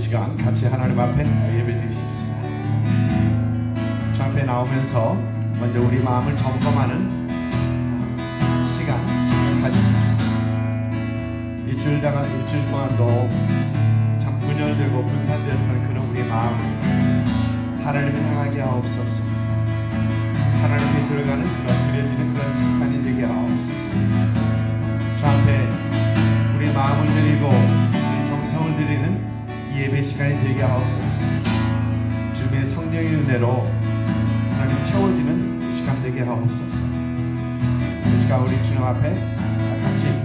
시간 같이 하나님 앞에 예배드리십시다. 주 앞에 나오면서 먼저 우리 마음을 점검하는 시간 가지십시오. 일주일 동안도 참 분열되고 분산되었던 그런 우리 마음 하나님을 향하게 하옵소서. 하나님께 들어가는 그런 그려지는 그런 시간이 되게 하옵소서. 주 앞에 우리 마음을 드리고 우리 정성을 드리는 이 예배 시간이 되게 하옵소서. 주님의 성령의 은혜로 하나님 채워지는 이 시간 되게 하옵소서. 이 시간 우리 주님 앞에 같이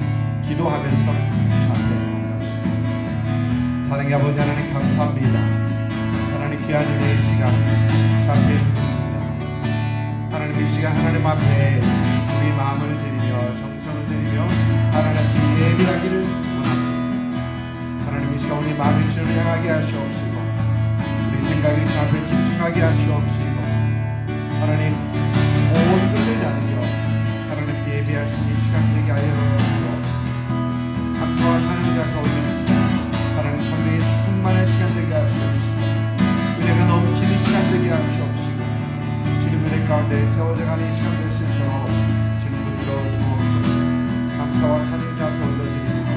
기도하면서 주 앞에 나갑시다. 사랑의 아버지 하나님 감사합니다. 하나님 귀한 은혜의 시간 주 앞에 드립니다. 하나님 이 시간 하나님 앞에 우리 마음을 드리며 정성을 드리며 하나님께 예배하기를 원합니다. 하나님 이 시간 우리 마음을 주를 향하게 하시옵시고 우리 생각이 주 앞에 집중하게 하시옵시고 하나님 모든 것을 나누며 하나님께 예배할 수 있는 시간 되게 하여 주옵소서. 감사와 찬양을 잡고 올립니다. 하나님 성령의 충만한 시간 되게 하시옵시고 은혜가 넘치는 시간 되게 하시옵시고 주님 은혜 가운데 세워져가는 시간 될 수 있도록 주님 붙들어 주옵소서. 감사와 찬양을 잡고 올려드립니다.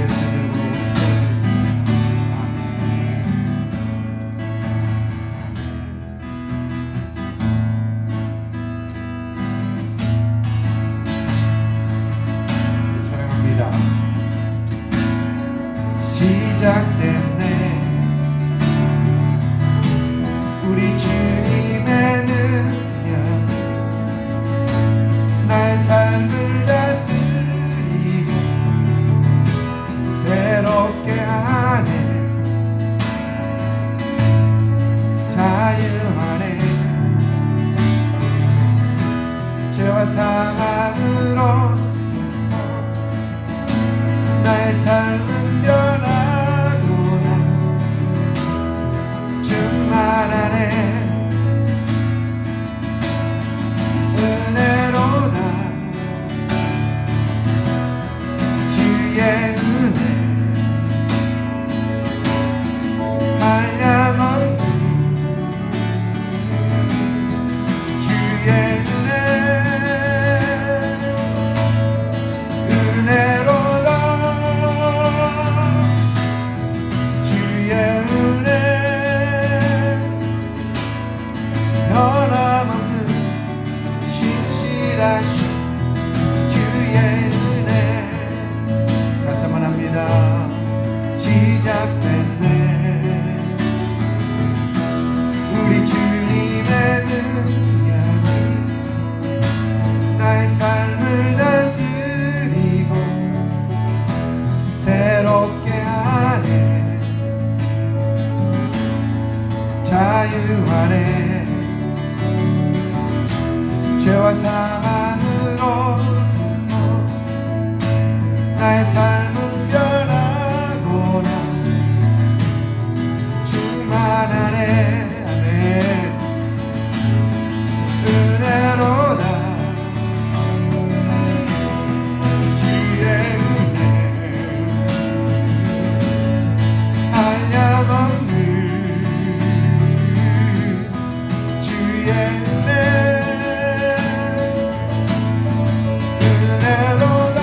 예수 이름으로 시작됐네. 우리 주님의 능력 나의 삶을 다스리고 새롭게 하네. 자유하네. 죄와 사망으로 나의 삶은 변하구나. 충만하네. 은혜로다. 주의 은혜 한량없는 주의 은혜로다. 변함없는 신실하신 주의 은혜. 다시 한번 합니다. 시작됐네. 우리 주님의 능력이 나의 삶을 다스리고 새롭게 하네. 자유하네. 죄와 사망으로 나의 삶은 변하구나. 충만하네. 아멘. 은혜로다. 주의 은혜 한량없는 주의 은혜 은혜로다.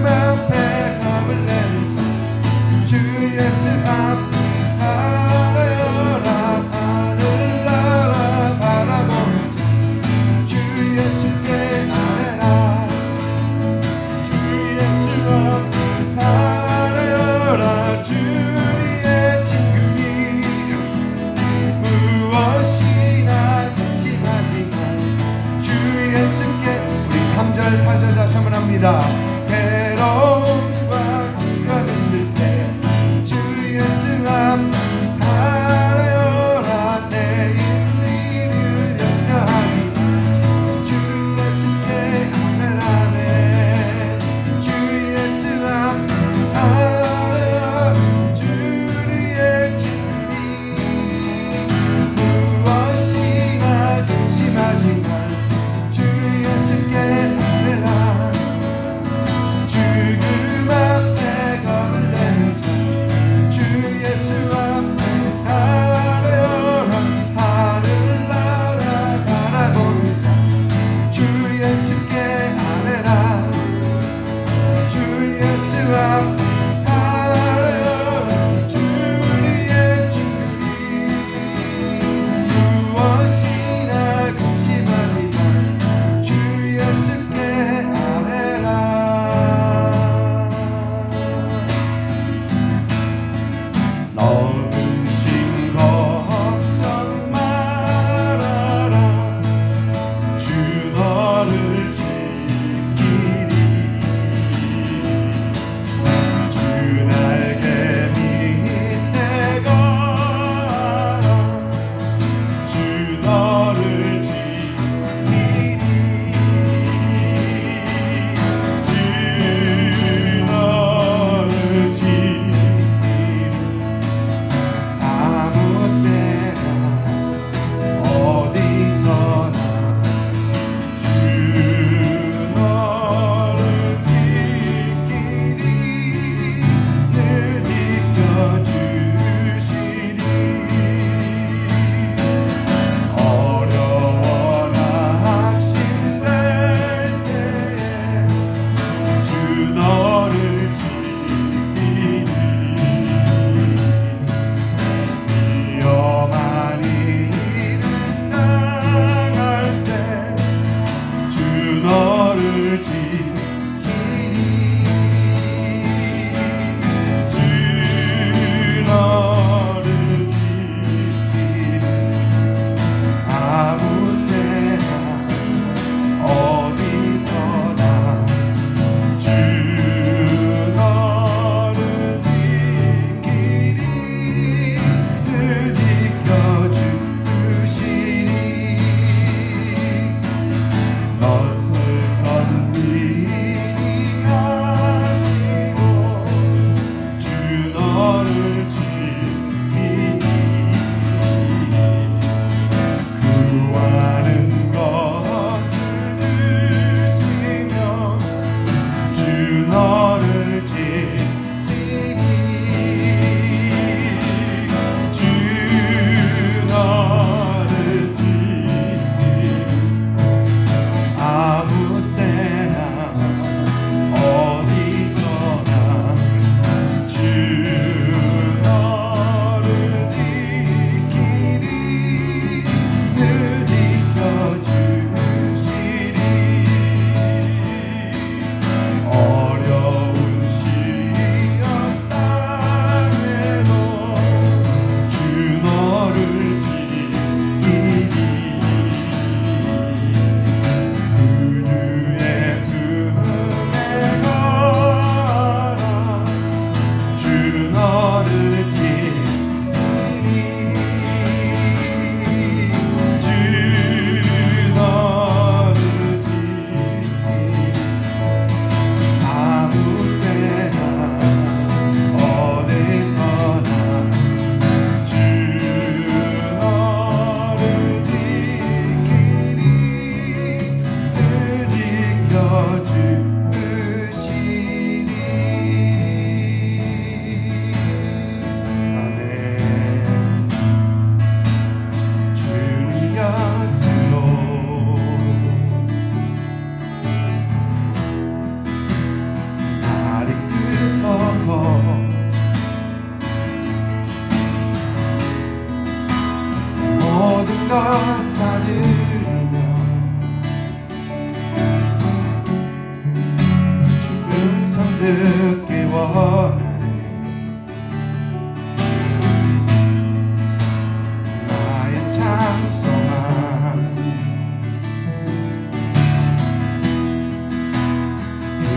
앞에 겁을 내는 자 주 예수 앞에 하여라 하늘을 나와 바라보는 자 주 예수께 아뢰라 주 예수 앞에 하여라 주의 친구니 무엇이나 근심하지만 주 예수께 우리 3절 4절 다시 한번 합니다. 괴로움과 두려웠을 때 주 예수 앞 하여라 내 인리를 염려하니 주 예수께 아뢰라네 주 예수 앞 하여라 주의 진리 무엇이나 근심하지만 주 예수께 아뢰라 주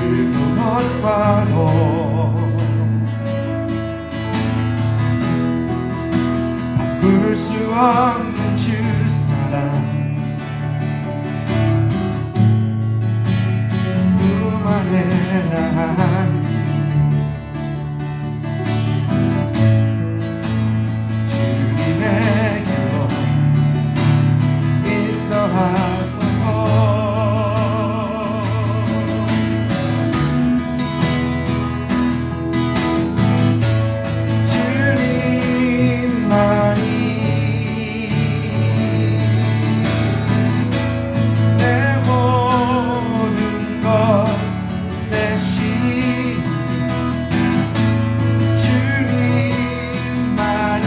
그것과도 바꿀 수 없는 주 사랑 그만해 난 주님의 길로 인도하소서 주님만이 내 모든 것 대신 주님만을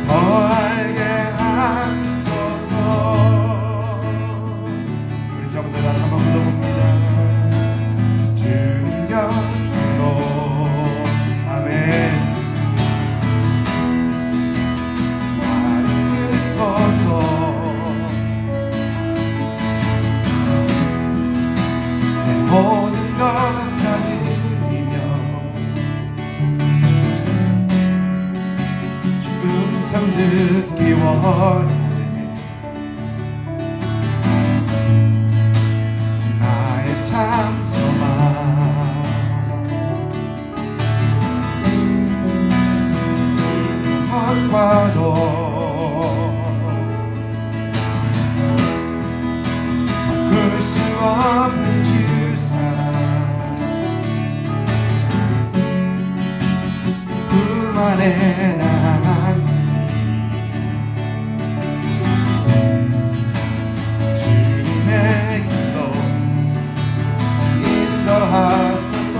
더 알게 하소서. 우리 전부 다 한번 불러봅니다. 주님 곁으로 아멘. 나를 쓰소서. 내 모든 것 다 드리며 주 음성 듣기 원해. 나의 참소만 것과도 바꿀 수 없는 주 사랑 그만해 난 주님의 길로 인도하소서.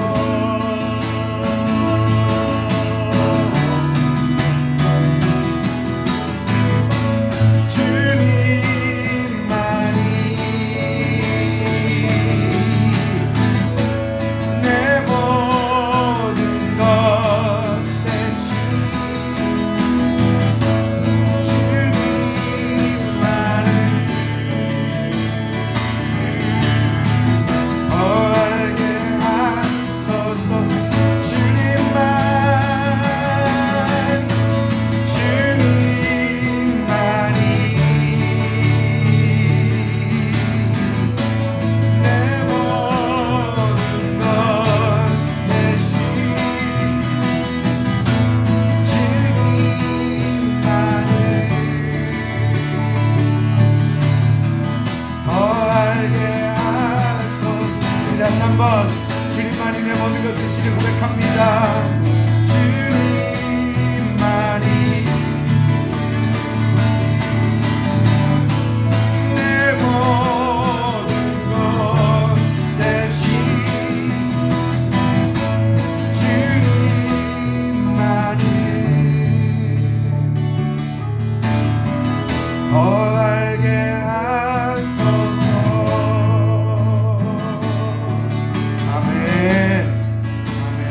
주님만이 내 모든 것 대신 주님만을 더 알게 하소서. 주님만이 내 모든 것 대신 주님만을 더 알게 하소서. 다시 한번 주님만이 내 모든 것 되시를 고백합니다. 주님만이 내 모든 것 대신 주님만을 더 알게 하소서. 아멘. 아멘.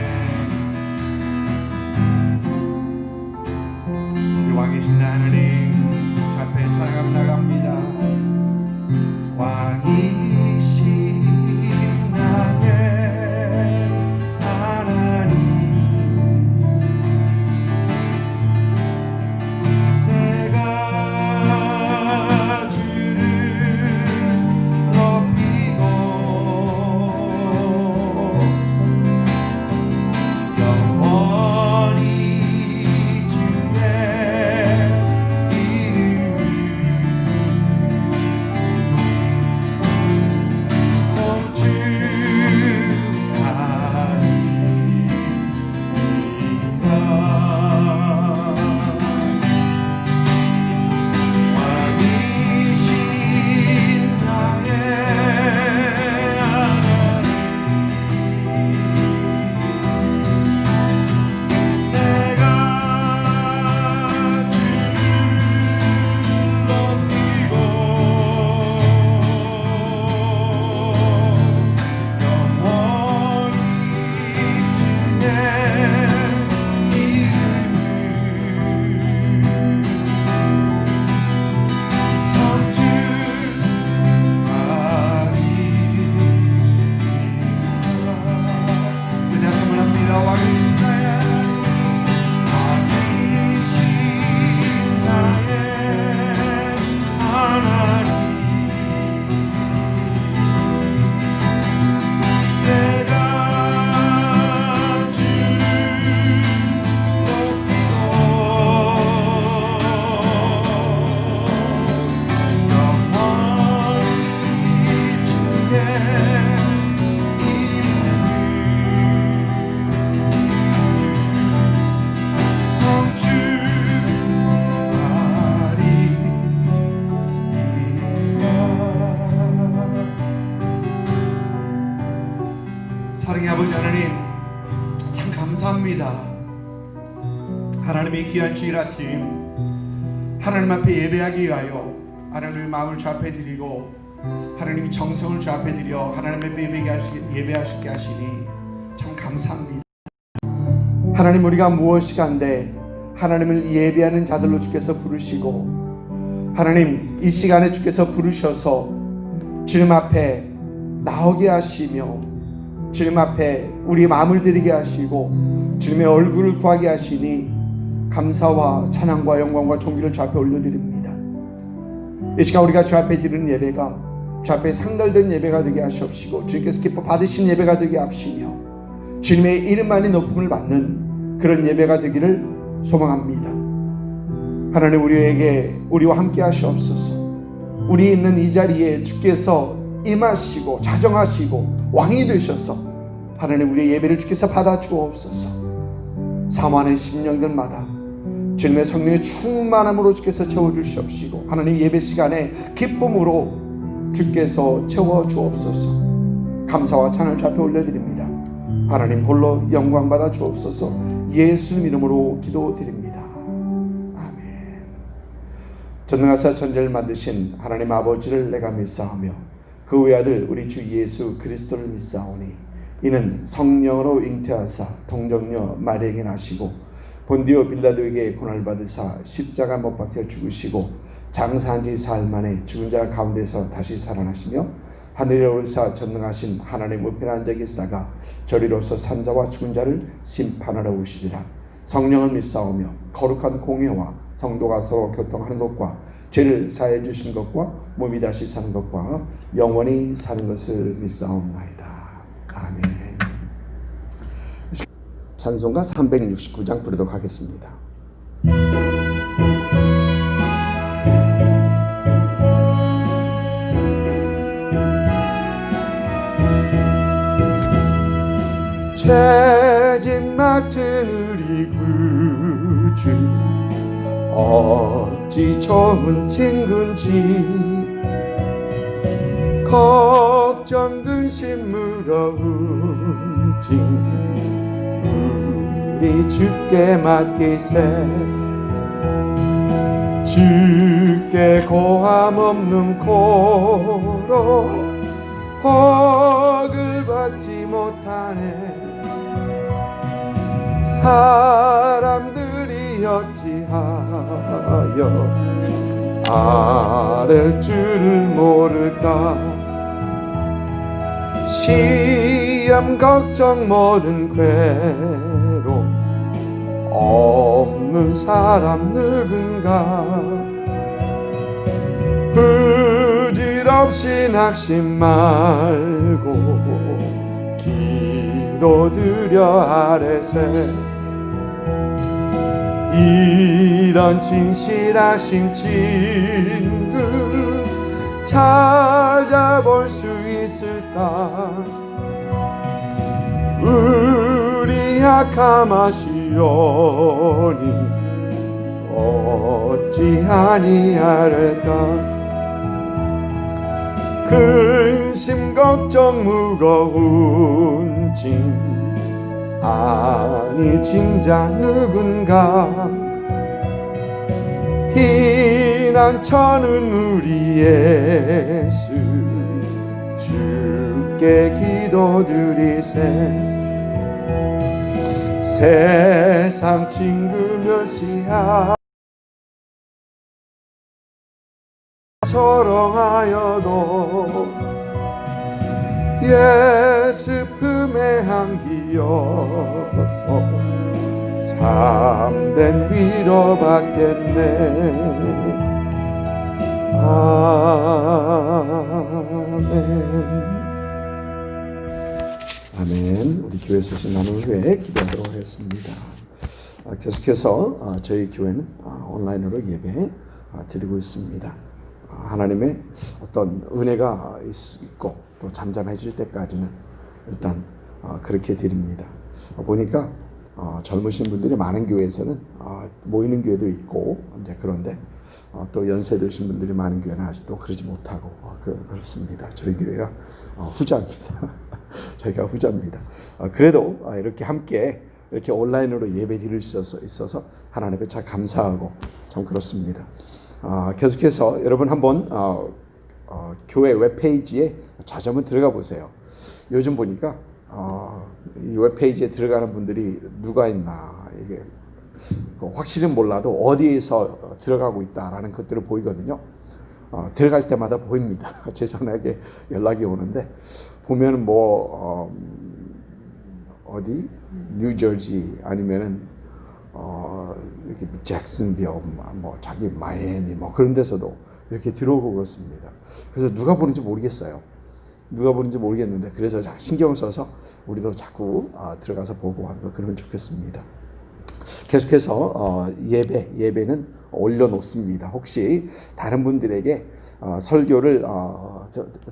사랑의 아버지 하나님, 참 감사합니다. 하나님의 귀한 주일 아침 하나님 앞에 예배하기 위하여 하나님의 마음을 주 앞에 드리고 하나님의 정성을 주 앞에 드려 하나님 앞에 예배하시게 하시니 참 감사합니다. 하나님, 우리가 무엇이간데 하나님을 예배하는 자들로 주께서 부르시고 하나님, 이 시간에 주께서 부르셔서 주님 앞에 나오게 하시며 주님 앞에 우리 마음을 드리게 하시고 주님의 얼굴을 구하게 하시니 감사와 찬양과 영광과 존귀를 주 앞에 올려드립니다. 이 시간 우리가 주 앞에 드리는 예배가 주 앞에 상달된 예배가 되게 하시옵시고 주님께서 기뻐 받으신 예배가 되게 하시며 주님의 이름만이 높음을 받는 그런 예배가 되기를 소망합니다. 하나님, 우리와 함께 하시옵소서. 우리 있는 이 자리에 주께서 임하시고 자정하시고 왕이 되셔서 하나님, 우리의 예배를 주께서 받아 주옵소서. 사모하는 심령들마다 주님의 성령의 충만함으로 주께서 채워주시옵시고 하나님, 예배 시간에 기쁨으로 주께서 채워주옵소서. 감사와 찬양을 주 앞에 올려드립니다. 하나님, 홀로 영광 받아 주옵소서. 예수님 이름으로 기도드립니다. 아멘. 전능하사 천지를 만드신 하나님 아버지를 내가 믿사오며 그 외아들 우리 주 예수 그리스도를 믿사오니 이는 성령으로 잉태하사 동정녀 마리아에게 나시고 본디오 빌라도에게 고난을 받으사 십자가 못 박혀 죽으시고 장사한 지 사흘 만에 죽은 자 가운데서 다시 살아나시며 하늘에 오르사 전능하신 하나님 우편에 앉아 계시다가 저리로서 산자와 죽은 자를 심판하러 오시리라. 성령을 믿사오며 거룩한 공회와 성도가 서로 교통하는 것과 죄를 사해 주신 것과 몸이 다시 사는 것과 영원히 사는 것을 믿사옵나이다. 아멘. 찬송가 369장 부르도록 하겠습니다. 죄짐 맡은 우리 구주 어찌 좋은 친구인지 걱정 근심 무거운 짐 우리 주께 맡기세. 주께 고함 없는 고로 헉을 받지 못하네. 사람들이 어찌하여 아랠 줄을 모를까. 시험 걱정 모든 괴로움 없는 사람 누군가. 부질없이 낙심 말고 기도드려 아뢰세. 이런 진실하신 친구 찾아볼 수 있을까. 우리 약함 아시오니 어찌 아니하를까. 근심 걱정 무거운 짐 아니 진자 누군가. 피난처는 우리 예수 주께 기도드리세. 세상 친구 멸시하 조롱하여도 예수 품에 안기어서 참된 위로 받겠네. 아멘. 아멘. 우리 교회 소식 나눈 후에 기도하도록 하겠습니다. 계속해서 저희 교회는 온라인으로 예배 드리고 있습니다. 하나님의 어떤 은혜가 있고 또 잠잠해질 때까지는 일단 그렇게 드립니다. 보니까 젊으신 분들이 많은 교회에서는 모이는 교회도 있고 이제 그런데 또 연세 드신 분들이 많은 교회는 아직도 그러지 못하고 그렇습니다. 저희 교회가 후자입니다. 저희가 후자입니다. 그래도 이렇게 함께 이렇게 온라인으로 예배 드릴 수 있어서 하나님께 참 감사하고 참 그렇습니다. 계속해서 여러분 한번 교회 웹페이지에 자주 한번 들어가 보세요. 요즘 보니까 이 웹페이지에 들어가는 분들이 누가 있나 이게 확실히 몰라도 어디에서 들어가고 있다라는 것들을 보이거든요. 들어갈 때마다 보입니다. 제 전화에 연락이 오는데 보면 어디 뉴저지 아니면은 이렇게 잭슨빌 자기 마이애미 그런 데서도 이렇게 들어오고 그렇습니다. 그래서 누가 보는지 모르겠어요. 누가 보는지 모르겠는데 그래서 신경을 써서 우리도 자꾸 들어가서 보고 한번 그러면 좋겠습니다. 계속해서 예배는 올려놓습니다. 혹시 다른 분들에게 설교를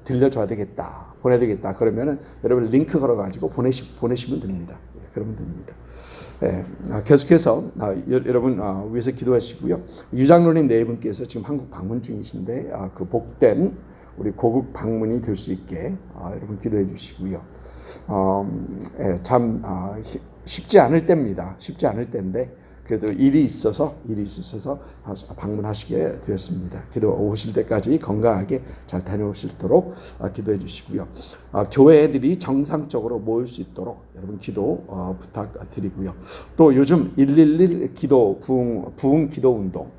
들려줘야 되겠다, 보내야 되겠다 그러면은 여러분 링크 걸어가지고 보내시면 됩니다. 그러면 됩니다. 계속해서 여러분 위해서 기도하시고요. 유장로님 네 분께서 지금 한국 방문 중이신데 그 복된 우리 고국 방문이 될 수 있게 여러분 기도해 주시고요. 참 쉽지 않을 때입니다. 쉽지 않을 때인데 그래도 일이 있어서 방문하시게 되었습니다. 기도 오실 때까지 건강하게 잘 다녀오시도록 기도해 주시고요. 교회 애들이 정상적으로 모일 수 있도록 여러분 기도 부탁드리고요. 또 요즘 111 기도 부흥 기도 운동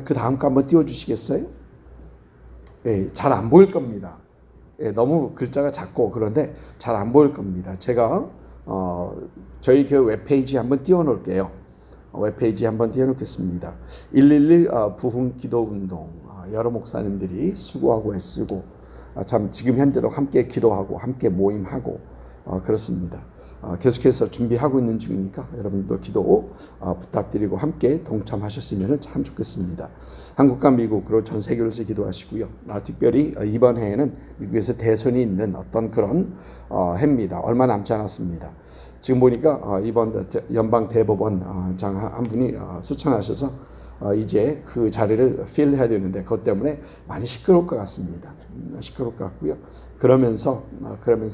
그 다음 거 한번 띄워주시겠어요? 잘 안 보일 겁니다. 너무 글자가 작고 그런데 잘 안 보일 겁니다. 제가 저희 교회 웹페이지 한번 띄워놓을게요. 웹페이지 한번 띄워놓겠습니다. 111 부흥 기도 운동 여러 목사님들이 수고하고 애쓰고 참 지금 현재도 함께 기도하고 함께 모임하고 그렇습니다. 계속해서 준비하고 있는 중이니까 여러분도 기도 부탁드리고 함께 동참하셨으면 참 좋겠습니다. 한국과 미국 그리고 전 세계에서 기도하시고요. 특별히 이번 해에는 미국에서 대선이 있는 어떤 그런 해입니다. 얼마 남지 않았습니다. 지금 보니까 이번 연방 대법원장 한 분이 소청하셔서 이제 그 자리를 필해야 되는데 그것 때문에 많이 시끄러울 것 같습니다. 시끄러울 것 같고요. 그러면서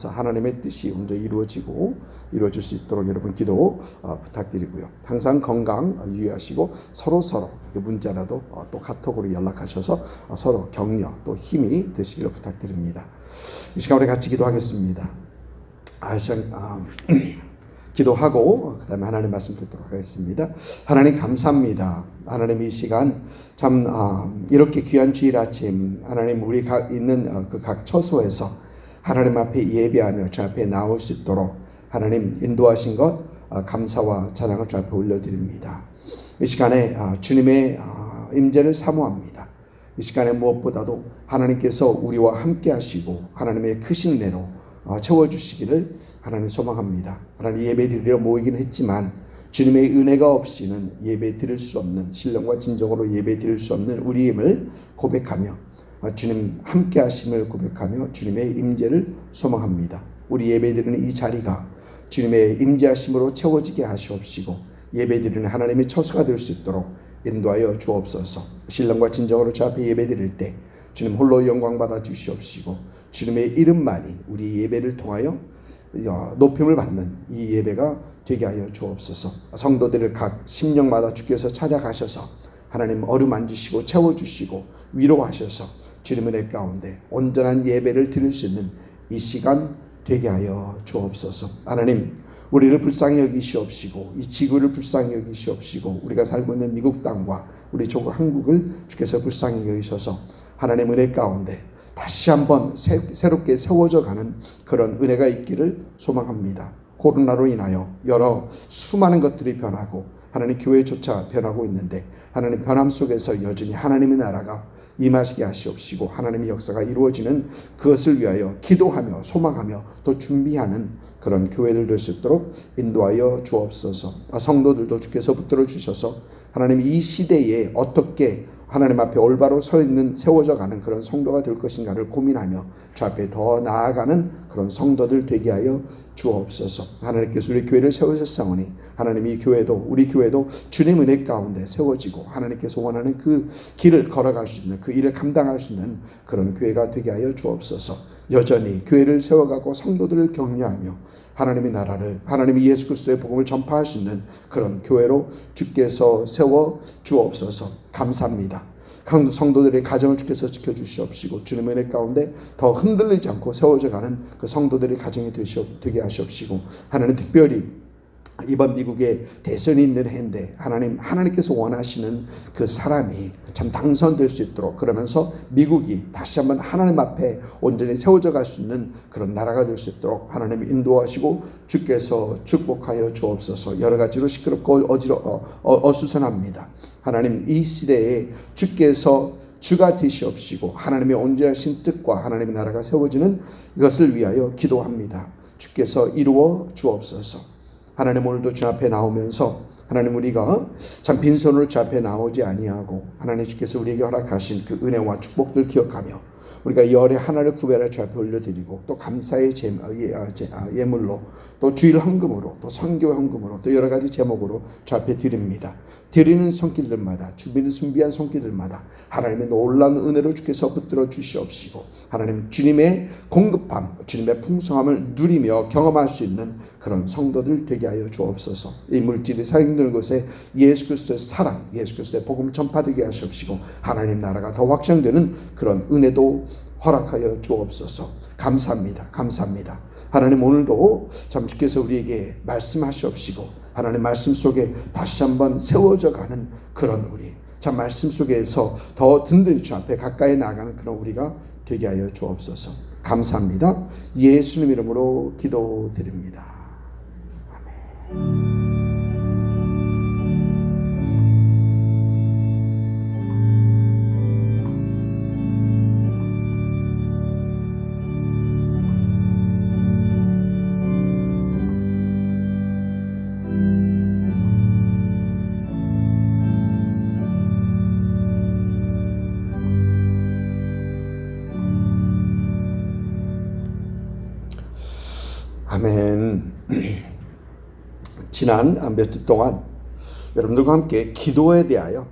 하나님의 뜻이 먼저 이루어질 수 있도록 여러분 기도 부탁드리고요. 항상 건강 유의하시고 서로 문자라도 또 카톡으로 연락하셔서 서로 격려 또 힘이 되시기를 부탁드립니다. 이 시간 우리 같이 기도하겠습니다. 기도하고 그다음에 하나님 말씀 듣도록 하겠습니다. 하나님 감사합니다. 하나님 이 시간 참 이렇게 귀한 주일 아침 하나님 우리 있는 그 각 처소에서 하나님 앞에 예배하며 주 앞에 나올 수 있도록 하나님 인도하신 것 감사와 찬양을 주 앞에 올려드립니다. 이 시간에 주님의 임재를 사모합니다. 이 시간에 무엇보다도 하나님께서 우리와 함께 하시고 하나님의 크신 은혜로 채워주시기를 하나님 소망합니다. 하나님 예배 드리러 모이긴 했지만 주님의 은혜가 없이는 예배 드릴 수 없는 신령과 진정으로 예배 드릴 수 없는 우리임을 고백하며 주님 함께 하심을 고백하며 주님의 임재를 소망합니다. 우리 예배 드리는 이 자리가 주님의 임재하심으로 채워지게 하시옵시고 예배 드리는 하나님의 처소가 될 수 있도록 인도하여 주옵소서. 신령과 진정으로 주 앞에 예배 드릴 때 주님 홀로 영광 받아 주시옵시고 주님의 이름만이 우리 예배를 통하여 높임을 받는 이 예배가 되게 하여 주옵소서. 성도들을 각 심령마다 주께서 찾아가셔서 하나님 어루만지시고 채워주시고 위로하셔서 주님 은혜 가운데 온전한 예배를 드릴 수 있는 이 시간 되게 하여 주옵소서. 하나님 우리를 불쌍히 여기시옵시고 이 지구를 불쌍히 여기시옵시고 우리가 살고 있는 미국 땅과 우리 조국 한국을 주께서 불쌍히 여기셔서 하나님 은혜 가운데 다시 한번 새롭게 세워져 가는 그런 은혜가 있기를 소망합니다. 코로나로 인하여 여러 수많은 것들이 변하고 하나님 교회조차 변하고 있는데 하나님 변함 속에서 여전히 하나님의 나라가 임하시게 하시옵시고 하나님의 역사가 이루어지는 그것을 위하여 기도하며 소망하며 또 준비하는 그런 교회들 될 수 있도록 인도하여 주옵소서. 성도들도 주께서 붙들어 주셔서 하나님 이 시대에 어떻게 하나님 앞에 올바로 서 있는 세워져 가는 그런 성도가 될 것인가를 고민하며 주 앞에 더 나아가는 그런 성도들 되게 하여 주옵소서. 하나님께서 우리 교회를 세우셨사오니 하나님 이 교회도 우리 교회도 주님 은혜 가운데 세워지고 하나님께서 원하는 그 길을 걸어갈 수 있는 그 일을 감당할 수 있는 그런 교회가 되게 하여 주옵소서. 여전히 교회를 세워가고 성도들을 격려하며 하나님의 나라를, 하나님의 예수 그리스도의 복음을 전파할 수 있는 그런 교회로 주께서 세워 주옵소서. 감사합니다. 성도들의 가정을 주께서 지켜주시옵시고 주님의 은혜 가운데 더 흔들리지 않고 세워져가는 그 성도들의 가정이 되게 하시옵시고, 하나님 특별히 이번 미국에 대선이 있는 해인데 하나님께서 원하시는 그 사람이 참 당선될 수 있도록, 그러면서 미국이 다시 한번 하나님 앞에 온전히 세워져 갈 수 있는 그런 나라가 될 수 있도록 하나님이 인도하시고 주께서 축복하여 주옵소서. 여러 가지로 시끄럽고 어수선합니다. 하나님, 이 시대에 주께서 주가 되시옵시고 하나님의 온전하신 뜻과 하나님의 나라가 세워지는 이것을 위하여 기도합니다. 주께서 이루어 주옵소서. 하나님, 오늘도 주 앞에 나오면서 하나님, 우리가 참 빈손으로 주 앞에 나오지 아니하고 하나님 주께서 우리에게 허락하신 그 은혜와 축복들 기억하며 우리가 이 열의 하나를 구별해 주 앞에 올려드리고, 또 감사의 예물로, 또 주일 헌금으로, 또 선교 헌금으로, 또 여러 가지 제목으로 주 앞에 드립니다. 드리는 손길들마다, 주비는 순비한 손길들마다 하나님의 놀라운 은혜로 주께서 붙들어 주시옵시고, 하나님 주님의 공급함, 주님의 풍성함을 누리며 경험할 수 있는 그런 성도들 되게 하여 주옵소서. 이 물질이 사용되는 곳에 예수 그리스도의 사랑, 예수 그리스도의 복음 전파되게 하시옵시고 하나님 나라가 더 확장되는 그런 은혜도 허락하여 주옵소서. 감사합니다. 감사합니다. 하나님, 오늘도 참 주께서 우리에게 말씀하시옵시고 하나님 말씀 속에 다시 한번 세워져 가는 그런 우리, 참 말씀 속에서 더 든든히 주 앞에 가까이 나가는 그런 우리가 되게 하여 주옵소서. 감사합니다. 예수님 이름으로 기도드립니다. 아멘. 아멘. 지난 몇 주 동안 여러분들과 함께 기도에 대하여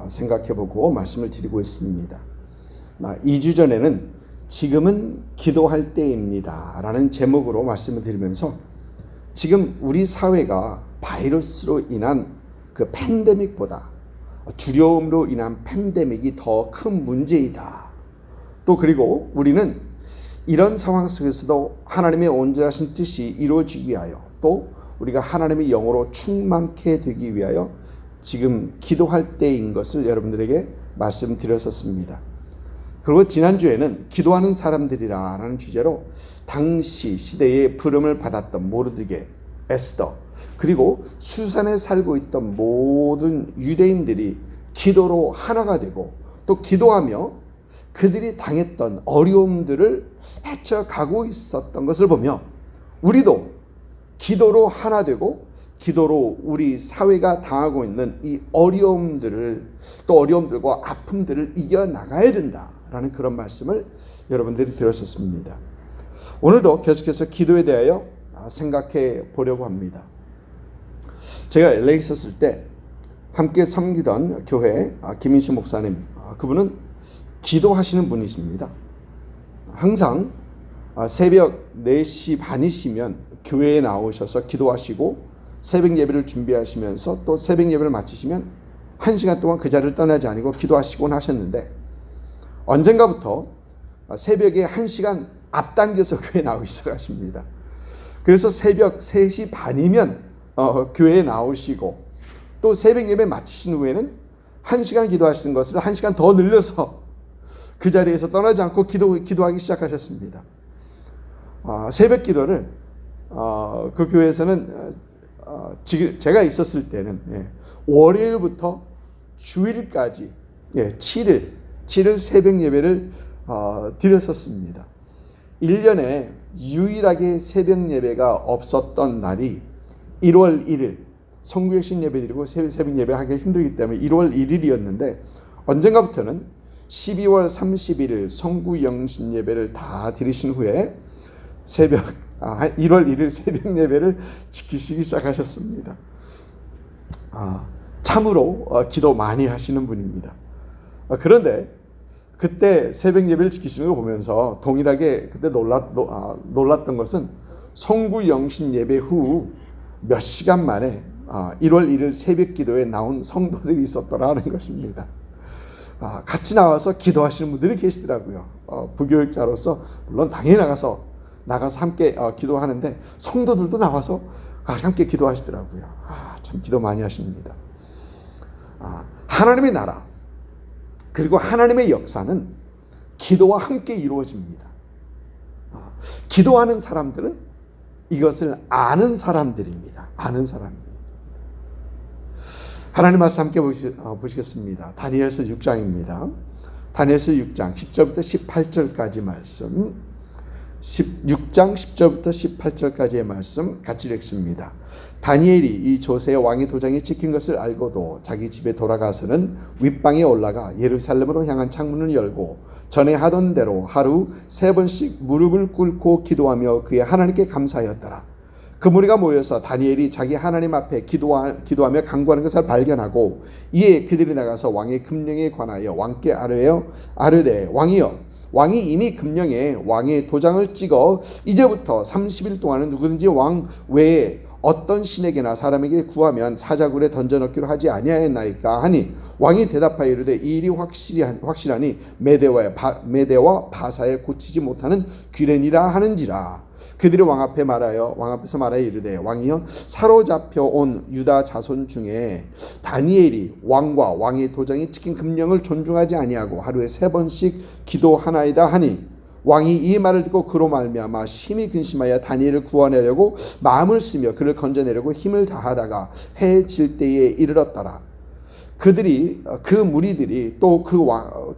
생각해보고 말씀을 드리고 있습니다. 2주 전에는 지금은 기도할 때입니다 라는 제목으로 말씀을 드리면서, 지금 우리 사회가 바이러스로 인한 그 팬데믹보다 두려움으로 인한 팬데믹이 더 큰 문제이다. 또 그리고 우리는 이런 상황 속에서도 하나님의 온전하신 뜻이 이루어지기 위하여, 또 우리가 하나님의 영으로 충만케 되기 위하여 지금 기도할 때인 것을 여러분들에게 말씀드렸었습니다. 그리고 지난주에는 기도하는 사람들이라는 주제로 당시 시대의 부름을 받았던 모르드게, 에스더, 그리고 수산에 살고 있던 모든 유대인들이 기도로 하나가 되고, 또 기도하며 그들이 당했던 어려움들을 헤쳐가고 있었던 것을 보며, 우리도 기도로 하나 되고 기도로 우리 사회가 당하고 있는 이 어려움들을, 또 어려움들과 아픔들을 이겨나가야 된다라는 그런 말씀을 여러분들이 들으셨습니다. 오늘도 계속해서 기도에 대하여 생각해 보려고 합니다. 제가 LA에 있었을 때 함께 섬기던 교회 김인식 목사님, 그분은 기도하시는 분이십니다. 항상 새벽 4시 반이시면 교회에 나오셔서 기도하시고 새벽 예배를 준비하시면서 또 새벽 예배를 마치시면 1시간 동안 그 자리를 떠나지 아니고 기도하시곤 하셨는데, 언젠가부터 새벽에 1시간 앞당겨서 교회에 나오시고 하십니다. 그래서 새벽 3시 반이면 교회에 나오시고, 또 새벽 예배 마치신 후에는 1시간 기도하시는 것을 1시간 더 늘려서 그 자리에서 떠나지 않고 기도하기 시작하셨습니다. 새벽 기도를 그 교회에서는 지금 제가 있었을 때는 월요일부터 주일까지 7일 새벽 예배를 드렸었습니다. 1년에 유일하게 새벽 예배가 없었던 날이 1월 1일 성구역신 예배 드리고 새벽 예배 하기 힘들기 때문에 1월 1일이었는데, 언젠가부터는 12월 31일 성구영신 예배를 다 드리신 후에 1월 1일 새벽 예배를 지키시기 시작하셨습니다. 참으로 기도 많이 하시는 분입니다. 그런데 그때 새벽 예배를 지키시는 거 보면서 동일하게 그때 놀랐던 것은 성구 영신 예배 후 몇 시간 만에 1월 1일 새벽 기도에 나온 성도들이 있었더라는 것입니다. 같이 나와서 기도하시는 분들이 계시더라고요. 부교육자로서 물론 당연히 나가서 함께 기도하는데 성도들도 나와서 함께 기도하시더라고요. 참 기도 많이 하십니다. 하나님의 나라 그리고 하나님의 역사는 기도와 함께 이루어집니다. 기도하는 사람들은 이것을 아는 사람들입니다. 아는 사람입니다. 하나님 말씀 함께 보시겠습니다. 다니엘서 6장입니다. 다니엘서 6장 10절부터 18절까지 말씀, 6장 10절부터 18절까지의 말씀 같이 읽습니다. 다니엘이 이 조세의 왕의 도장이 찍힌 것을 알고도 자기 집에 돌아가서는 윗방에 올라가 예루살렘으로 향한 창문을 열고 전에 하던 대로 하루 3번씩 무릎을 꿇고 기도하며 그의 하나님께 감사하였더라. 그 무리가 모여서 다니엘이 자기 하나님 앞에 기도하며 간구하는 것을 발견하고 이에 그들이 나가서 왕의 금령에 관하여 왕께 아뢰되 왕이여, 왕이 이미 금령에 왕의 도장을 찍어 이제부터 30일 동안은 누구든지 왕 외에 어떤 신에게나 사람에게 구하면 사자굴에 던져넣기로 하지 아니하였나이까 하니 왕이 대답하여 이르되 이 일이 확실하니 메대와 바사에 고치지 못하는 귀례니라 하는지라. 그들이 왕 앞에서 말하여 이르되 왕이여, 사로잡혀 온 유다 자손 중에 다니엘이 왕과 왕의 도장이 찍힌 금령을 존중하지 아니하고 하루에 3번씩 기도하나이다 하니 왕이 이 말을 듣고 그로 말미암아 심히 근심하여 다니엘을 구원하려고 마음을 쓰며 그를 건져내려고 힘을 다하다가 해 질 때에 이르렀더라. 그 무리들이 또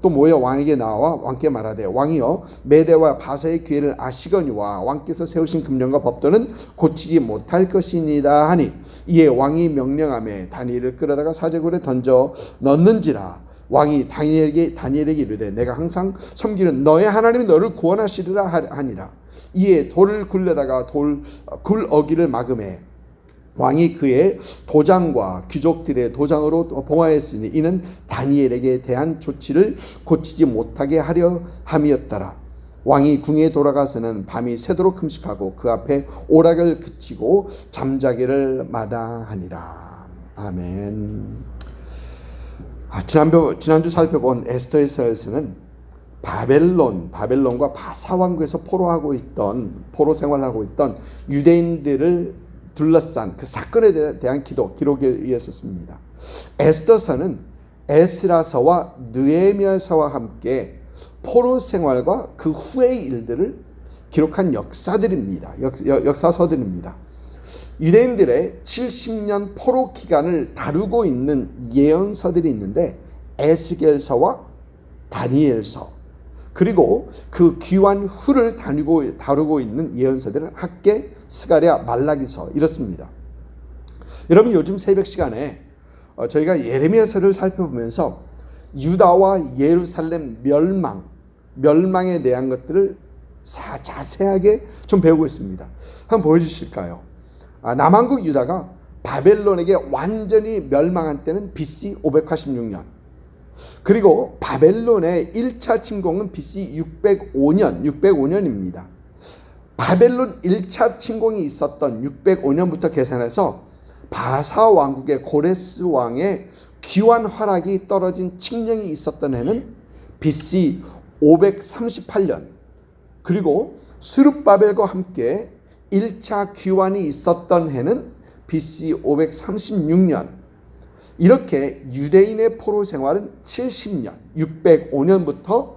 모여 왕에게 나와 왕께 말하되 왕이여, 메대와 바사의 기회를 아시거니와 왕께서 세우신 금령과 법도는 고치지 못할 것이니이다 하니 이에 왕이 명령하며 다니엘을 끌어다가 사제굴에 던져 넣는지라. 왕이 다니엘에게 이르되 내가 항상 섬기는 너의 하나님이 너를 구원하시리라 하니라. 이에 돌을 굴려다가 굴어기를 막음에 왕이 그의 도장과 귀족들의 도장으로 봉하였으니 이는 다니엘에게 대한 조치를 고치지 못하게 하려 함이었더라. 왕이 궁에 돌아가서는 밤이 새도록 금식하고 그 앞에 오락을 그치고 잠자기를 마다하니라. 아멘. 지난주 살펴본 에스더에서는 바벨론과 바사 왕국에서 포로 생활을 하고 있던 유대인들을 둘러싼 그 사건에 대한 기록에 의했었습니다. 에스더서는 에스라서와 느헤미야서와 함께 포로 생활과 그 후의 일들을 기록한 역사들입니다. 역사서들입니다. 유대인들의 70년 포로 기간을 다루고 있는 예언서들이 있는데 에스겔서와 다니엘서, 그리고 그 귀환 후를 다루고 있는 예언서들은 학개, 스가랴, 말라기서 이렇습니다. 여러분, 요즘 새벽 시간에 저희가 예레미야서를 살펴보면서 유다와 예루살렘 멸망에 대한 것들을 자세하게 좀 배우고 있습니다. 한번 보여주실까요? 남한국 유다가 바벨론에게 완전히 멸망한 때는 BC 586년, 그리고 바벨론의 1차 침공은 BC 605년입니다. 바벨론 1차 침공이 있었던 605년부터 계산해서 바사 왕국의 고레스 왕의 귀환 활약이 떨어진 칙령이 있었던 해는 BC 538년, 그리고 스룹바벨과 함께 1차 귀환이 있었던 해는 BC 536년. 이렇게 유대인의 포로 생활은 70년, 605년부터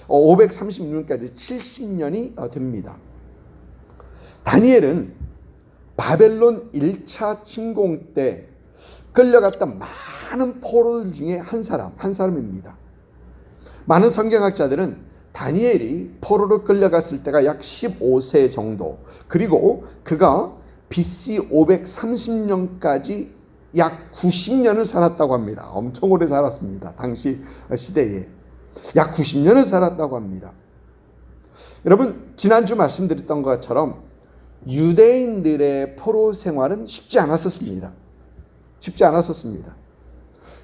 536년까지 70년이 됩니다. 다니엘은 바벨론 1차 침공 때 끌려갔던 많은 포로들 중에 한 사람입니다. 많은 성경학자들은 다니엘이 포로로 끌려갔을 때가 약 15세 정도, 그리고 그가 BC 530년까지 약 90년을 살았다고 합니다. 엄청 오래 살았습니다. 당시 시대에 약 90년을 살았다고 합니다. 여러분, 지난주 말씀드렸던 것처럼 유대인들의 포로 생활은 쉽지 않았었습니다.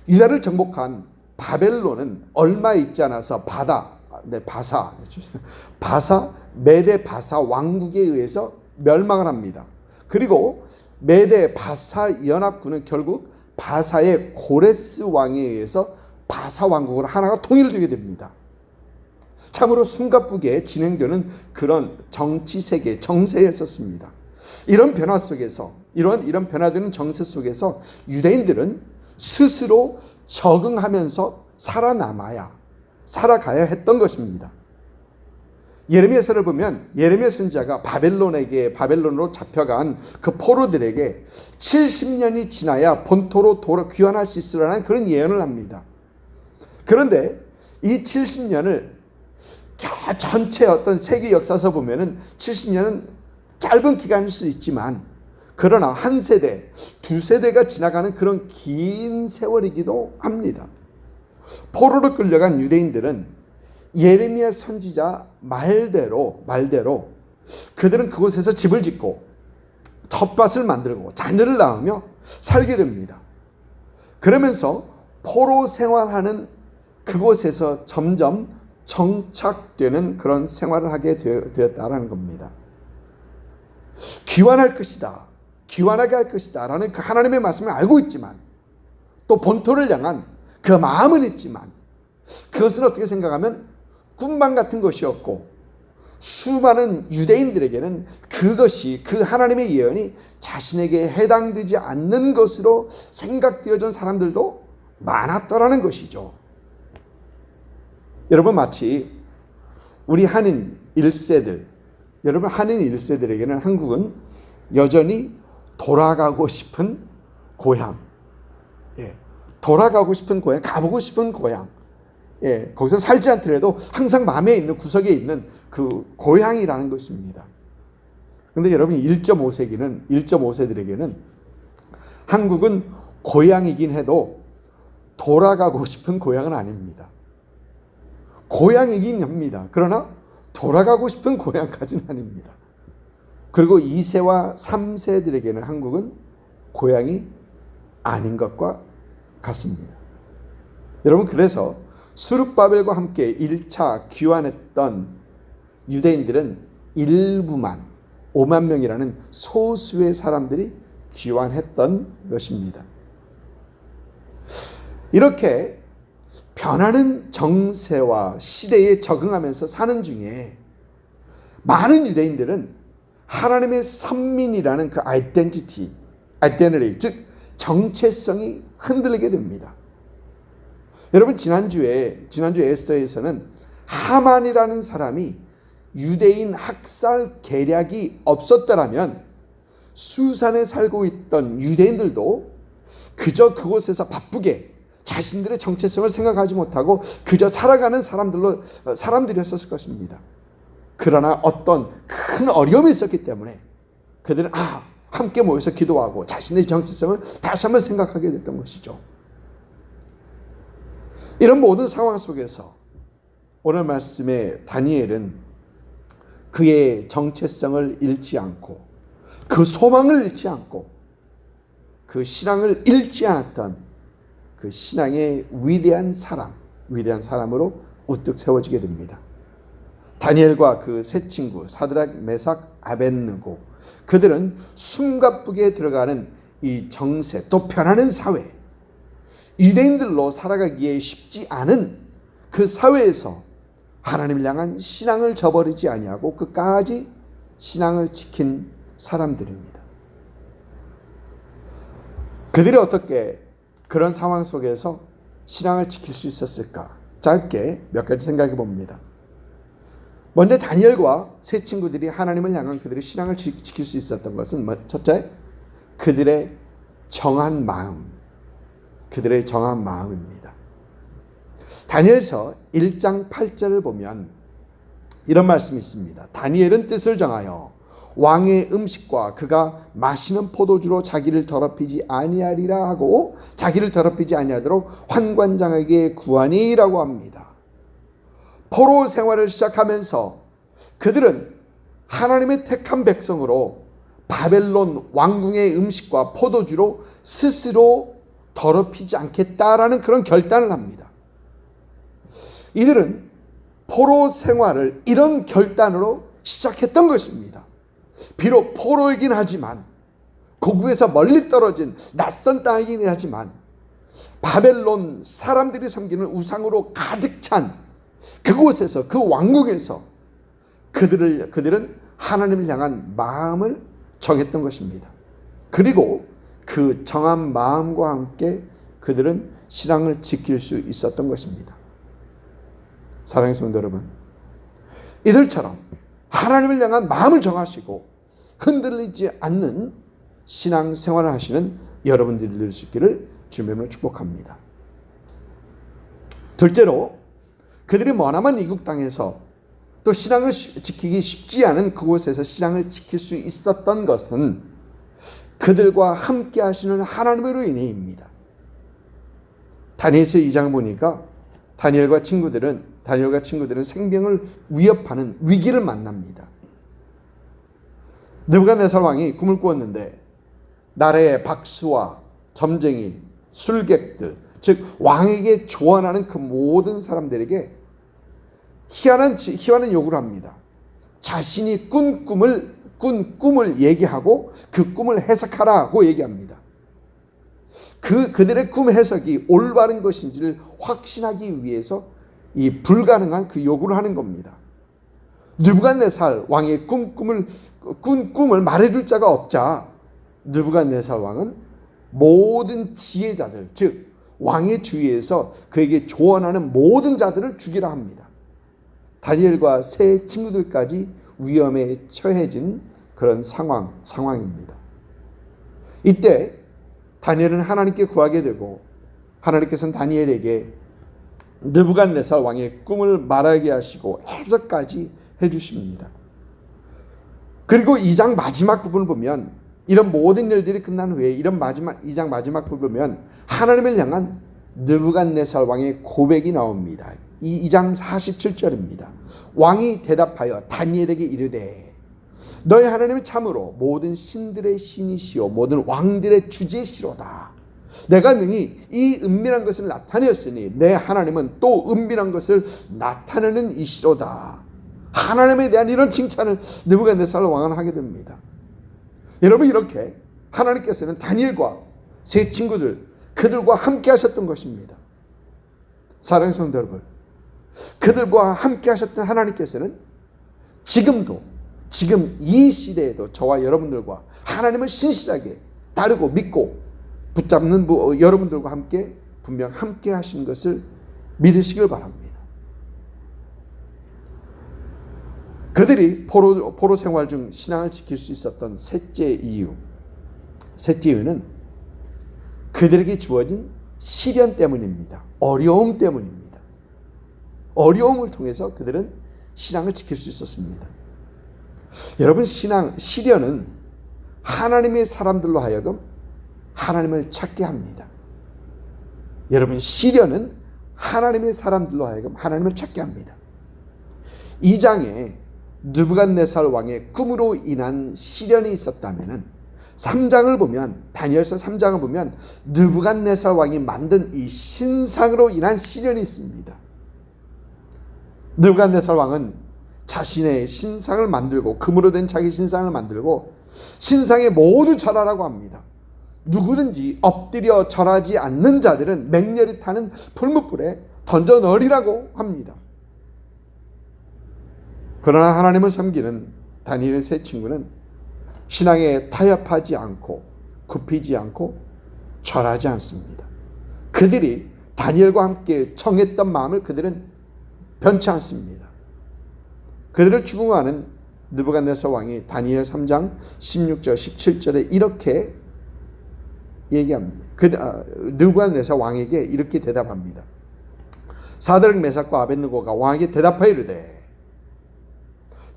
유다를 정복한 바벨론은 얼마 있지 않아서 메데 바사 왕국에 의해서 멸망을 합니다. 그리고 메데 바사 연합군은 결국 바사의 고레스 왕에 의해서 바사 왕국으로 하나가 통일되게 됩니다. 참으로 숨가쁘게 진행되는 그런 정치 세계, 정세였었습니다. 이런 변화 속에서, 이런 변화되는 정세 속에서 유대인들은 스스로 적응하면서 살아가야 했던 것입니다. 예레미야서를 보면 예레미야 선지자가 바벨론으로 잡혀간 그 포로들에게 70년이 지나야 본토로 귀환할 수 있으라는 그런 예언을 합니다. 그런데 이 70년을 전체 어떤 세계 역사서 보면은 70년은 짧은 기간일 수 있지만, 그러나 한 세대, 두 세대가 지나가는 그런 긴 세월이기도 합니다. 포로로 끌려간 유대인들은 예레미야 선지자 말대로 그들은 그곳에서 집을 짓고 텃밭을 만들고 자녀를 낳으며 살게 됩니다. 그러면서 포로 생활하는 그곳에서 점점 정착되는 그런 생활을 하게 되었다라는 겁니다. 귀환할 것이다, 귀환하게 할 것이다 라는 그 하나님의 말씀을 알고 있지만, 또 본토를 향한 그 마음은 있지만, 그것을 어떻게 생각하면 꿈만 같은 것이었고, 수많은 유대인들에게는 그것이, 그 하나님의 예언이 자신에게 해당되지 않는 것으로 생각되어진 사람들도 많았더라는 것이죠. 여러분, 마치 우리 한인 1세들에게는 한국은 여전히 돌아가고 싶은 고향, 돌아가고 싶은 고향, 가보고 싶은 고향, 거기서 살지 않더라도 항상 마음에 있는 구석에 있는 그 고향이라는 것입니다. 그런데 여러분, 1.5세들에게는 한국은 고향이긴 해도 돌아가고 싶은 고향은 아닙니다. 고향이긴 합니다. 그러나 돌아가고 싶은 고향까지는 아닙니다. 그리고 2세와 3세들에게는 한국은 고향이 아닌 것과 같습니다. 여러분, 그래서 스룹바벨과 함께 1차 귀환했던 유대인들은 일부만, 5만 명이라는 소수의 사람들이 귀환했던 것입니다. 이렇게 변하는 정세와 시대에 적응하면서 사는 중에 많은 유대인들은 하나님의 선민이라는 그 아이덴티티, 즉 정체성이 흔들리게 됩니다. 여러분, 지난주에 에스더에서는 하만이라는 사람이 유대인 학살 계략이 없었더라면 수산에 살고 있던 유대인들도 그저 그곳에서 바쁘게 자신들의 정체성을 생각하지 못하고 그저 살아가는 사람들이었을 것입니다. 그러나 어떤 큰 어려움이 있었기 때문에 그들은 함께 모여서 기도하고 자신의 정체성을 다시 한번 생각하게 됐던 것이죠. 이런 모든 상황 속에서 오늘 말씀에 다니엘은 그의 정체성을 잃지 않고, 그 소망을 잃지 않고, 그 신앙을 잃지 않았던 그 신앙의 위대한 사람으로 우뚝 세워지게 됩니다. 다니엘과 그 세 친구 사드락, 메삭, 아벳느고, 그들은 숨가쁘게 들어가는 이 정세, 또 변하는 사회, 유대인들로 살아가기에 쉽지 않은 그 사회에서 하나님을 향한 신앙을 저버리지 아니하고 끝까지 신앙을 지킨 사람들입니다. 그들이 어떻게 그런 상황 속에서 신앙을 지킬 수 있었을까? 짧게 몇 가지 생각해 봅니다. 먼저 다니엘과 세 친구들이 하나님을 향한 그들의 신앙을 지킬 수 있었던 것은 첫째, 그들의 정한 마음입니다. 다니엘서 1장 8절을 보면 이런 말씀이 있습니다. 다니엘은 뜻을 정하여 왕의 음식과 그가 마시는 포도주로 자기를 더럽히지 아니하리라 하고, 자기를 더럽히지 아니하도록 환관장에게 구하니라고 합니다. 포로 생활을 시작하면서 그들은 하나님의 택한 백성으로 바벨론 왕궁의 음식과 포도주로 스스로 더럽히지 않겠다라는 그런 결단을 합니다. 이들은 포로 생활을 이런 결단으로 시작했던 것입니다. 비록 포로이긴 하지만, 고국에서 멀리 떨어진 낯선 땅이긴 하지만, 바벨론 사람들이 섬기는 우상으로 가득 찬 그곳에서, 그 왕국에서 그들은 하나님을 향한 마음을 정했던 것입니다. 그리고 그 정한 마음과 함께 그들은 신앙을 지킬 수 있었던 것입니다. 사랑하는 성도 여러분, 이들처럼 하나님을 향한 마음을 정하시고 흔들리지 않는 신앙 생활을 하시는 여러분들이 될 수 있기를 주님으로 축복합니다. 둘째로, 그들이 머나먼 이국 땅에서 또 신앙을 지키기 쉽지 않은 그곳에서 신앙을 지킬 수 있었던 것은 그들과 함께 하시는 하나님으로 인해입니다. 다니엘서 2장을 보니까 다니엘과 친구들은 생명을 위협하는 위기를 만납니다. 느부갓네살 왕이 꿈을 꾸었는데 나라의 박수와 점쟁이, 술객들, 즉 왕에게 조언하는 그 모든 사람들에게 희한한 요구를 합니다. 자신이 꾼 꿈을 얘기하고 그 꿈을 해석하라고 얘기합니다. 그들의 꿈 해석이 올바른 것인지를 확신하기 위해서 이 불가능한 그 요구를 하는 겁니다. 느부갓네살 왕의 꾼 꿈을 말해줄 자가 없자 느부갓네살 왕은 모든 지혜자들, 즉 왕의 주위에서 그에게 조언하는 모든 자들을 죽이라 합니다. 다니엘과 세 친구들까지 위험에 처해진 그런 상황입니다. 이때 다니엘은 하나님께 구하게 되고 하나님께서는 다니엘에게 느부갓네살 왕의 꿈을 말하게 하시고 해석까지 해주십니다. 그리고 2장 마지막 부분을 보면, 이런 모든 일들이 끝난 후에 2장 마지막 부분을 보면 하나님을 향한 느부갓네살 왕의 고백이 나옵니다. 2장 47절입니다. 왕이 대답하여 다니엘에게 이르되 너희 하나님은 참으로 모든 신들의 신이시오 모든 왕들의 주제시로다. 내가 능히 이 은밀한 것을 나타내었으니 내 하나님은 또 은밀한 것을 나타내는 이시로다. 하나님에 대한 이런 칭찬을 느부갓네살 왕은 하게 됩니다. 여러분, 이렇게 하나님께서는 다니엘과 세 친구들, 그들과 함께 하셨던 것입니다. 사랑하는 성도 여러분, 그들과 함께 하셨던 하나님께서는 지금 이 시대에도 저와 여러분들과 하나님을 신실하게 따르고 믿고 붙잡는 여러분들과 함께 분명 함께 하신 것을 믿으시길 바랍니다. 그들이 포로 생활 중 신앙을 지킬 수 있었던 셋째 이유는 그들에게 주어진 시련 때문입니다. 어려움 때문입니다. 어려움을 통해서 그들은 신앙을 지킬 수 있었습니다. 여러분, 시련은 하나님의 사람들로 하여금 하나님을 찾게 합니다. 여러분, 시련은 하나님의 사람들로 하여금 하나님을 찾게 합니다. 2장에 느부갓네살 왕의 꿈으로 인한 시련이 있었다면 3장을 보면, 다니엘서 3장을 보면 느부갓네살 왕이 만든 이 신상으로 인한 시련이 있습니다. 느부갓네살 왕은 자신의 신상을 만들고, 금으로 된 자기 신상을 만들고 신상에 모두 절하라고 합니다. 누구든지 엎드려 절하지 않는 자들은 맹렬히 타는 풀무불에 던져 넣으리라고 합니다. 그러나 하나님을 섬기는 다니엘의 세 친구는 신앙에 타협하지 않고 굽히지 않고 절하지 않습니다. 그들이 다니엘과 함께 정했던 마음을 그들은 변치 않습니다. 그들을 추궁하는 느부갓네살 왕이 다니엘 3장 16절 17절에 이렇게 얘기합니다. 느부갓네살 왕에게 이렇게 대답합니다. 사드락 메삭과 아벳느고가 왕에게 대답하여 이르되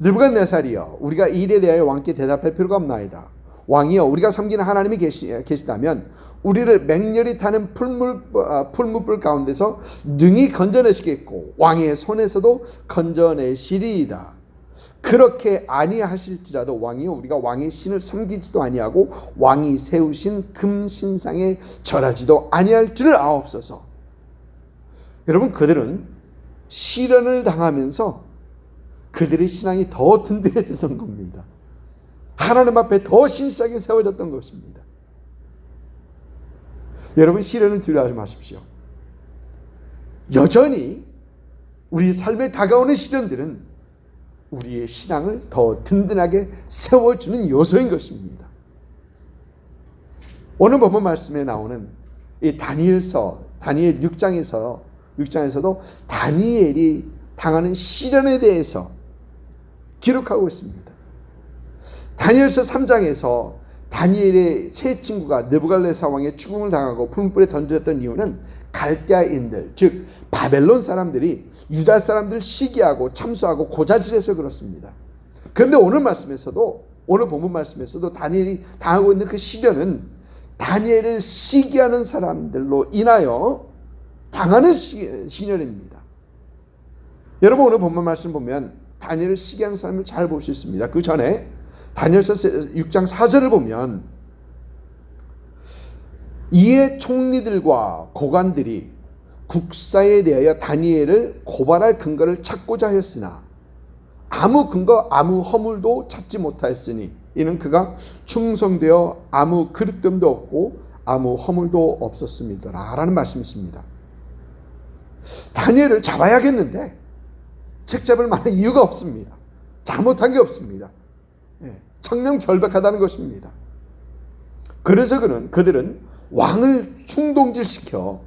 느부갓네살이여, 우리가 이 일에 대하여 왕께 대답할 필요가 없나이다. 왕이여, 우리가 섬기는 하나님이 계시다면 우리를 맹렬히 타는 풀무불 가운데서 능히 건져내시겠고 왕의 손에서도 건져내시리이다. 그렇게 아니하실지라도 왕이여, 우리가 왕의 신을 섬기지도 아니하고 왕이 세우신 금신상에 절하지도 아니할 줄을 아옵소서. 여러분, 그들은 시련을 당하면서 그들의 신앙이 더 든든해졌던 겁니다. 하나님 앞에 더 신실하게 세워졌던 것입니다. 여러분, 시련을 두려워하지 마십시오. 여전히 우리 삶에 다가오는 시련들은 우리의 신앙을 더 든든하게 세워주는 요소인 것입니다. 오늘 본문 말씀에 나오는 이 다니엘 6장에서도 다니엘이 당하는 시련에 대해서 기록하고 있습니다. 다니엘서 3장에서 다니엘의 세 친구가 느부갓네살 왕의 죽음을 당하고 풀무불에 던졌던 이유는 갈대아인들, 즉 바벨론 사람들이 유다 사람들을 시기하고 참수하고 고자질해서 그렇습니다. 그런데 오늘 본문 말씀에서도 다니엘이 당하고 있는 그 시련은 다니엘을 시기하는 사람들로 인하여 당하는 시련입니다. 여러분, 오늘 본문 말씀 보면 다니엘을 시기하는 사람을 잘 볼 수 있습니다. 그 전에 다니엘서 6장 4절을 보면 이에 총리들과 고관들이 국사에 대하여 다니엘을 고발할 근거를 찾고자 하였으나 아무 근거 아무 허물도 찾지 못하였으니 이는 그가 충성되어 아무 그릇됨도 없고 아무 허물도 없었습니다 라는 말씀이 있습니다. 다니엘을 잡아야겠는데 책 잡을 만한 이유가 없습니다. 잘못한 게 없습니다. 청렴결백하다는 것입니다. 그래서 그들은 왕을 충동질시켜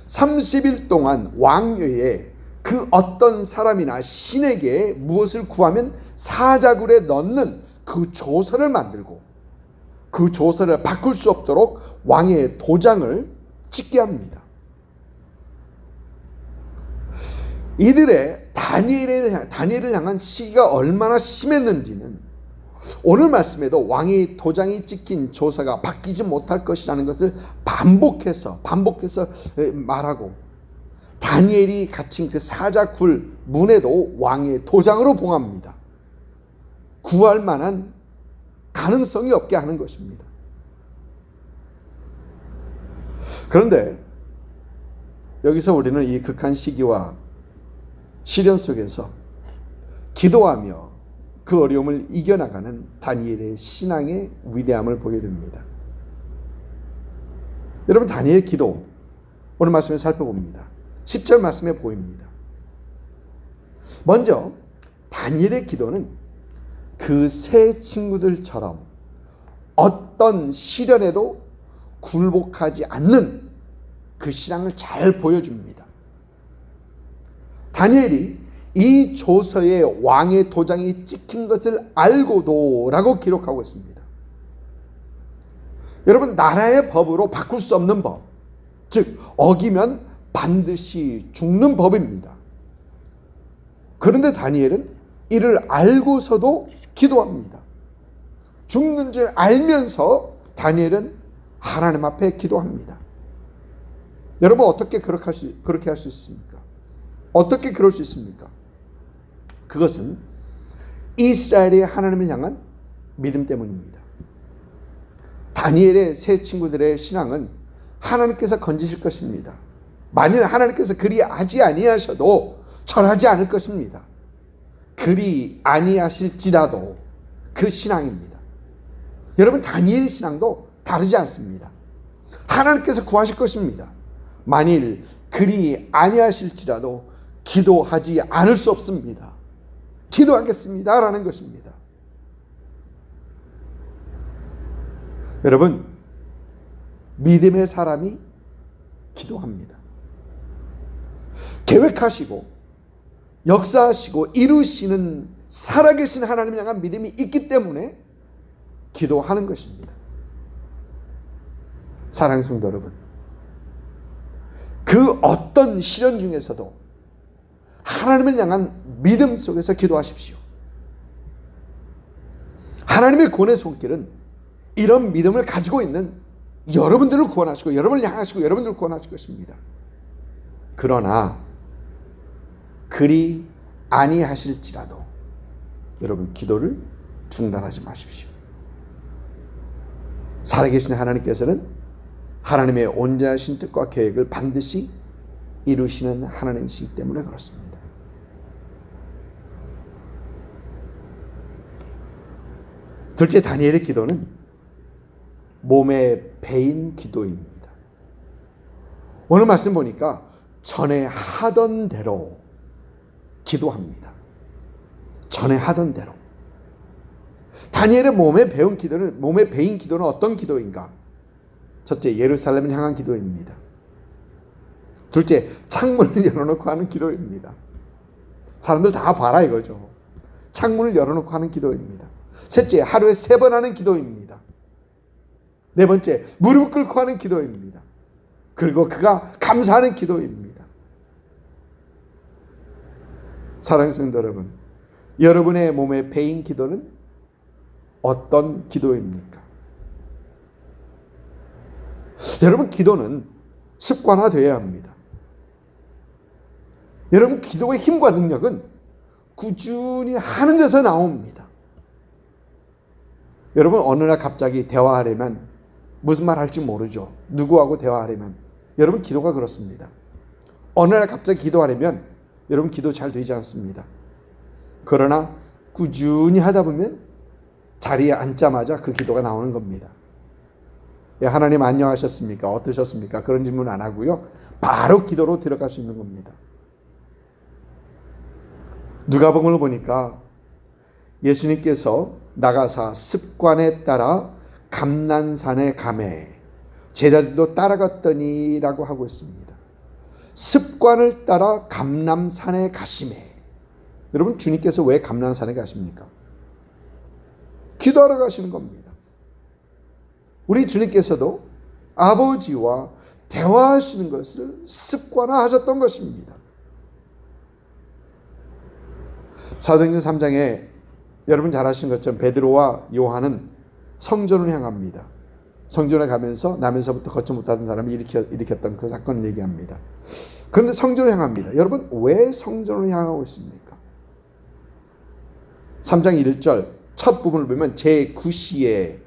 30일 동안 왕위에 그 어떤 사람이나 신에게 무엇을 구하면 사자굴에 넣는 그 조서를 만들고 그 조서를 바꿀 수 없도록 왕의 도장을 찍게 합니다. 이들의 다니엘을 향한 시기가 얼마나 심했는지는 오늘 말씀에도 왕의 도장이 찍힌 조서가 바뀌지 못할 것이라는 것을 반복해서 말하고 다니엘이 갇힌 그 사자굴 문에도 왕의 도장으로 봉합니다. 구할 만한 가능성이 없게 하는 것입니다. 그런데 여기서 우리는 이 극한 시기와 시련 속에서 기도하며 그 어려움을 이겨나가는 다니엘의 신앙의 위대함을 보게 됩니다. 여러분, 다니엘의 기도 오늘 말씀에 살펴봅니다. 10절 말씀에 보입니다. 먼저 다니엘의 기도는 그 세 친구들처럼 어떤 시련에도 굴복하지 않는 그 신앙을 잘 보여줍니다. 다니엘이 이 조서에 왕의 도장이 찍힌 것을 알고도 라고 기록하고 있습니다. 여러분, 나라의 법으로 바꿀 수 없는 법, 즉 어기면 반드시 죽는 법입니다. 그런데 다니엘은 이를 알고서도 기도합니다. 죽는 줄 알면서 다니엘은 하나님 앞에 기도합니다. 여러분, 어떻게 그렇게 할 수 있습니까? 어떻게 그럴 수 있습니까? 그것은 이스라엘의 하나님을 향한 믿음 때문입니다. 다니엘의 세 친구들의 신앙은 하나님께서 건지실 것입니다. 만일 하나님께서 그리 하지 아니하셔도 절하지 않을 것입니다. 그리 아니하실지라도 그 신앙입니다. 여러분, 다니엘의 신앙도 다르지 않습니다. 하나님께서 구하실 것입니다. 만일 그리 아니하실지라도 기도하지 않을 수 없습니다. 기도하겠습니다 라는 것입니다. 여러분, 믿음의 사람이 기도합니다. 계획하시고 역사하시고 이루시는 살아계신 하나님을 향한 믿음이 있기 때문에 기도하는 것입니다. 사랑하는 성도 여러분, 그 어떤 시련 중에서도 하나님을 향한 믿음 속에서 기도하십시오. 하나님의 구원의 손길은 이런 믿음을 가지고 있는 여러분들을 구원하시고 여러분을 향하시고 여러분들을 구원하실 것입니다. 그러나 그리 아니하실지라도 여러분, 기도를 중단하지 마십시오. 살아계신 하나님께서는 하나님의 온전하신 뜻과 계획을 반드시 이루시는 하나님이시기 때문에 그렇습니다. 둘째, 다니엘의 기도는 몸에 배인 기도입니다. 오늘 말씀 보니까 전에 하던 대로 기도합니다. 전에 하던 대로. 다니엘의 몸에 배인 기도는 어떤 기도인가? 첫째, 예루살렘을 향한 기도입니다. 둘째, 창문을 열어놓고 하는 기도입니다. 사람들 다 봐라 이거죠. 창문을 열어놓고 하는 기도입니다. 셋째, 하루에 3번 하는 기도입니다. 네 번째, 무릎 꿇고 하는 기도입니다. 그리고 그가 감사하는 기도입니다. 사랑하는 성도 여러분, 여러분의 몸에 배인 기도는 어떤 기도입니까? 여러분, 기도는 습관화되어야 합니다. 여러분, 기도의 힘과 능력은 꾸준히 하는 데서 나옵니다. 여러분, 어느 날 갑자기 대화하려면 무슨 말 할지 모르죠. 누구하고 대화하려면. 여러분, 기도가 그렇습니다. 어느 날 갑자기 기도하려면 여러분, 기도 잘 되지 않습니다. 그러나 꾸준히 하다 보면 자리에 앉자마자 그 기도가 나오는 겁니다. 예, 하나님 안녕하셨습니까? 어떠셨습니까? 그런 질문 안 하고요. 바로 기도로 들어갈 수 있는 겁니다. 누가복음을 보니까 예수님께서 나가사 습관에 따라 감난산에 가매 제자들도 따라갔더니라고 하고 있습니다. 습관을 따라 감람산에 가시매. 여러분, 주님께서 왜 감람산에 가십니까? 기도하러 가시는 겁니다. 우리 주님께서도 아버지와 대화하시는 것을 습관화하셨던 것입니다. 사도행전 3장에 여러분 잘 아시는 것처럼 베드로와 요한은 성전을 향합니다. 성전에 가면서 남에서부터 걷지 못하던 사람이 일으켰던 그 사건을 얘기합니다. 그런데 성전을 향합니다. 여러분, 왜 성전을 향하고 있습니까? 3장 1절 첫 부분을 보면 제9시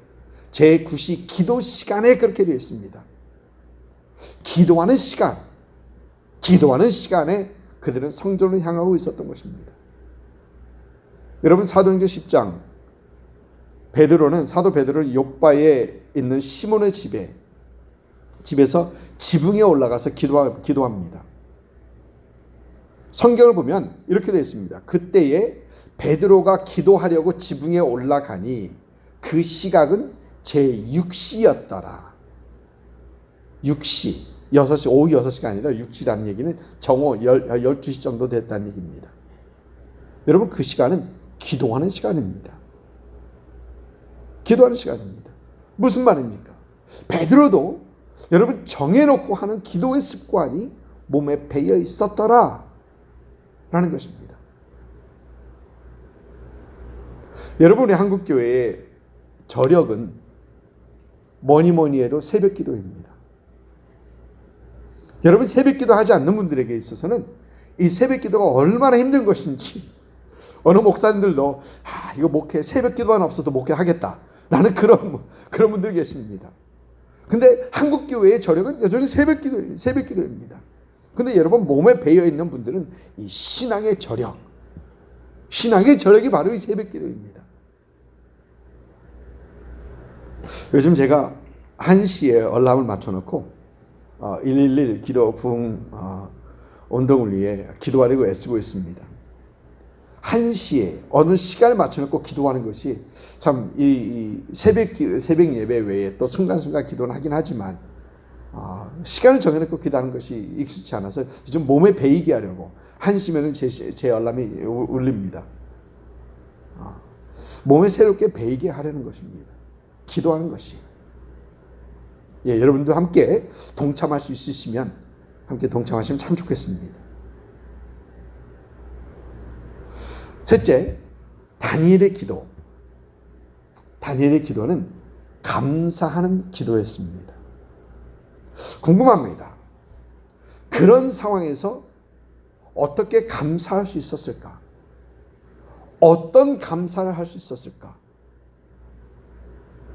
기도 시간에 그렇게 되어 있습니다. 기도하는 시간에 그들은 성전을 향하고 있었던 것입니다. 여러분, 사도행전 10장 사도 베드로는 요빠에 있는 시몬의 집에서 지붕에 올라가서 기도합니다. 성경을 보면 이렇게 되어 있습니다. 그때에 베드로가 기도하려고 지붕에 올라가니 그 시각은 제6시였더라. 6시, 6시, 오후 6시가 아니라 6시라는 얘기는 정오 12시 정도 됐다는 얘기입니다. 여러분, 그 시간은 기도하는 시간입니다. 기도하는 시간입니다. 무슨 말입니까? 베드로도 여러분 정해놓고 하는 기도의 습관이 몸에 배어 있었더라 라는 것입니다. 여러분, 우리 한국교회의 저력은 뭐니 해도 새벽 기도입니다. 여러분, 새벽 기도 하지 않는 분들에게 있어서는 이 새벽 기도가 얼마나 힘든 것인지, 어느 목사님들도 이거 새벽 기도만 없어서 목회하겠다 라는 그런 분들이 계십니다. 근데 한국교회의 저력은 여전히 새벽 기도입니다. 근데 여러분, 몸에 배어 있는 분들은 이 신앙의 저력이 바로 이 새벽 기도입니다. 요즘 제가 1시에 알람을 맞춰놓고 111 기도 부흥 운동을 위해 기도하려고 애쓰고 있습니다. 1시에 어느 시간을 맞춰놓고 기도하는 것이 참 이 새벽 예배 외에 또 순간순간 기도는 하긴 하지만 시간을 정해놓고 기도하는 것이 익숙치 않아서 요즘 몸에 배이게 하려고 1시면은 제 알람이 울립니다. 몸에 새롭게 배이게 하려는 것입니다. 기도하는 것이. 예, 여러분도 함께 동참할 수 있으시면 함께 동참하시면 참 좋겠습니다. 셋째, 다니엘의 기도는 감사하는 기도였습니다. 궁금합니다. 그런 상황에서 어떻게 감사할 수 있었을까? 어떤 감사를 할 수 있었을까?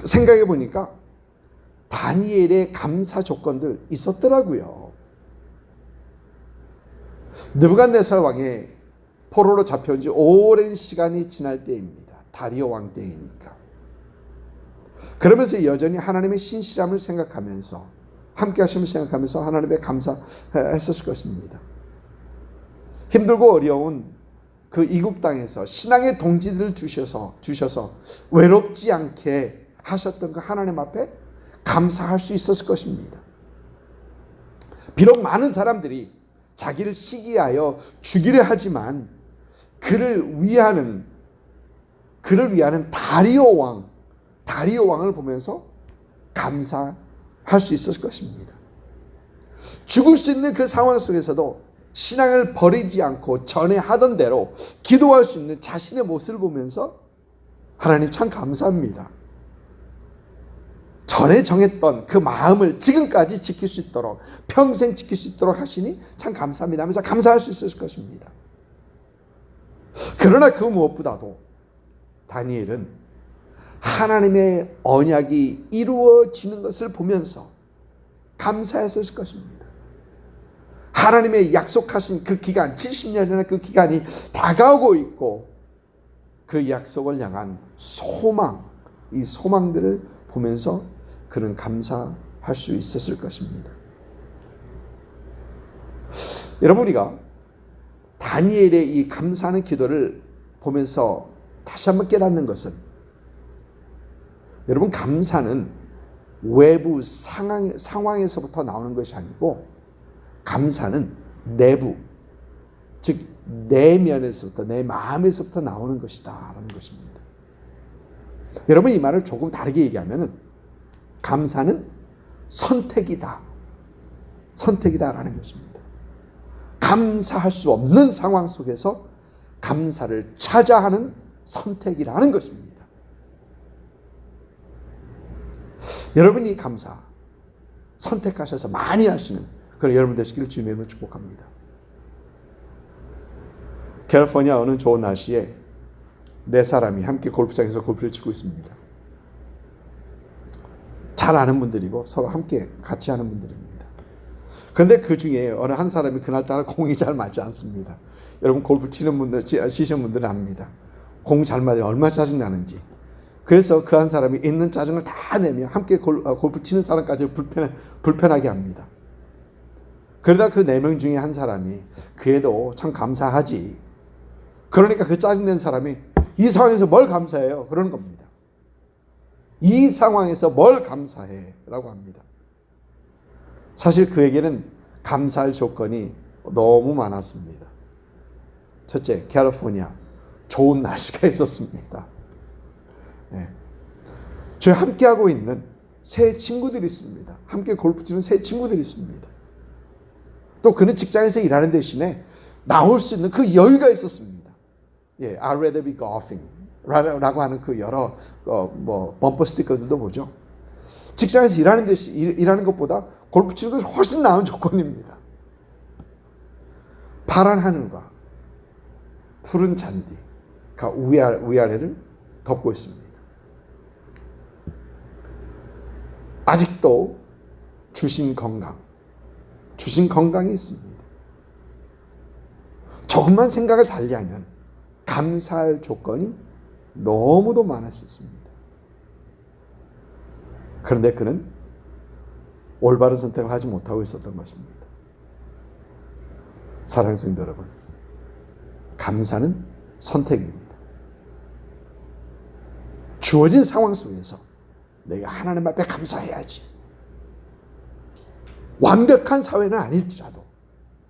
생각해 보니까 다니엘의 감사 조건들 있었더라고요. 느부갓네살 왕의 포로로 잡혀온 지 오랜 시간이 지날 때입니다. 다리오 왕 때이니까. 그러면서 여전히 하나님의 신실함을 생각하면서 함께 하심을 생각하면서 하나님의 감사했었을 것입니다. 힘들고 어려운 그 이국 땅에서 신앙의 동지들을 주셔서 외롭지 않게 하셨던 그 하나님 앞에 감사할 수 있었을 것입니다. 비록 많은 사람들이 자기를 시기하여 죽이려 하지만 그를 위하는 다리오 왕을 보면서 감사할 수 있었을 것입니다. 죽을 수 있는 그 상황 속에서도 신앙을 버리지 않고 전에 하던 대로 기도할 수 있는 자신의 모습을 보면서 하나님 참 감사합니다. 전에 정했던 그 마음을 지금까지 지킬 수 있도록 평생 지킬 수 있도록 하시니 참 감사합니다 하면서 감사할 수 있을 것입니다. 그러나 그 무엇보다도 다니엘은 하나님의 언약이 이루어지는 것을 보면서 감사했을 것입니다. 하나님의 약속하신 그 기간, 70년이라는 그 기간이 다가오고 있고 그 약속을 향한 소망, 이 소망들을 보면서 그는 감사할 수 있었을 것입니다. 여러분, 우리가 다니엘의 이 감사하는 기도를 보면서 다시 한번 깨닫는 것은, 여러분, 감사는 외부 상황에서부터 나오는 것이 아니고 감사는 내부, 즉 내면에서부터, 내 마음에서부터 나오는 것이다 라는 것입니다. 여러분, 이 말을 조금 다르게 얘기하면 감사는 선택이다 라는 것입니다. 감사할 수 없는 상황 속에서 감사를 찾아 하는 선택이라는 것입니다. 여러분이 감사 선택하셔서 많이 하시는 그런 여러분 되시기를 주님의 이름으로 축복합니다. 캘리포니아 어느 좋은 날씨에 네 사람이 함께 골프장에서 골프를 치고 있습니다. 잘 아는 분들이고 서로 함께 같이 하는 분들입니다. 그런데 그 중에 어느 한 사람이 그날따라 공이 잘 맞지 않습니다. 여러분 골프 치시는 분들은 압니다. 공 잘 맞으면 얼마나 짜증나는지. 그래서 그 한 사람이 있는 짜증을 다 내며 함께 골프 치는 사람까지 불편하게 합니다. 그러다 그 4명 중에 한 사람이 그래도 참 감사하지. 그러니까 그 짜증낸 사람이 이 상황에서 뭘 감사해요? 그러는 겁니다. 이 상황에서 뭘 감사해? 라고 합니다. 사실 그에게는 감사할 조건이 너무 많았습니다. 첫째, 캘리포니아 좋은 날씨가 있었습니다. 네. 저희 함께하고 있는 새 친구들이 있습니다. 함께 골프 치는 새 친구들이 있습니다. 또 그는 직장에서 일하는 대신에 나올 수 있는 그 여유가 있었습니다. 예, I'd rather be golfing 라고 하는 그 여러 범퍼 스티커들도 보죠. 직장에서 일하는 것보다 골프 치는 것이 훨씬 나은 조건입니다. 파란 하늘과 푸른 잔디가 위아래를 덮고 있습니다. 아직도 주신 건강이 있습니다. 조금만 생각을 달리하면 감사할 조건이 너무도 많았었습니다. 그런데 그는 올바른 선택을 하지 못하고 있었던 것입니다. 사랑하는 성도 여러분, 감사는 선택입니다. 주어진 상황 속에서 내가 하나님 앞에 감사해야지. 완벽한 사회는 아닐지라도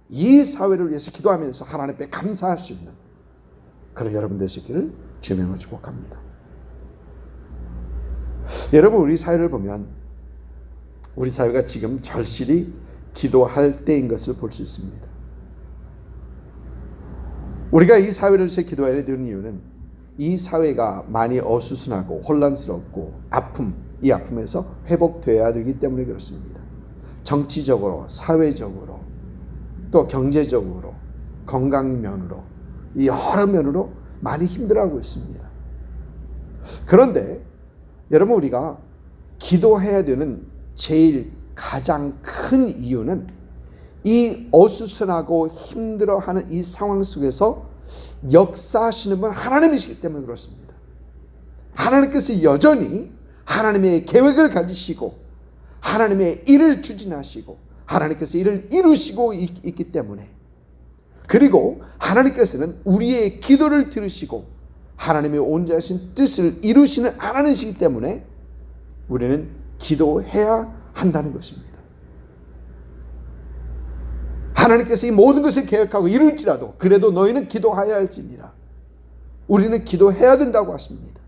이 사회를 위해서 기도하면서 하나님 앞에 감사할 수 있는 그런 여러분 되시기를 주의 이름으로 축복합니다. 여러분, 우리 사회를 보면 우리 사회가 지금 절실히 기도할 때인 것을 볼 수 있습니다. 우리가 이 사회를 위해서 기도해야 되는 이유는 이 사회가 많이 어수선하고 혼란스럽고 이 아픔에서 회복되어야 되기 때문에 그렇습니다. 정치적으로, 사회적으로, 또 경제적으로, 건강 면으로, 이 여러 면으로 많이 힘들어하고 있습니다. 그런데 여러분, 우리가 기도해야 되는 제일 가장 큰 이유는 이 어수선하고 힘들어하는 이 상황 속에서 역사하시는 분 하나님이시기 때문에 그렇습니다. 하나님께서 여전히 하나님의 계획을 가지시고 하나님의 일을 추진하시고 하나님께서 일을 이루시고 있기 때문에, 그리고 하나님께서는 우리의 기도를 들으시고 하나님의 온전하신 뜻을 이루시는 하나님이시기 때문에 우리는 기도해야 한다는 것입니다. 하나님께서 이 모든 것을 계획하고 이룰지라도 그래도 너희는 기도하여야 할지니라. 우리는 기도해야 된다고 하십니다.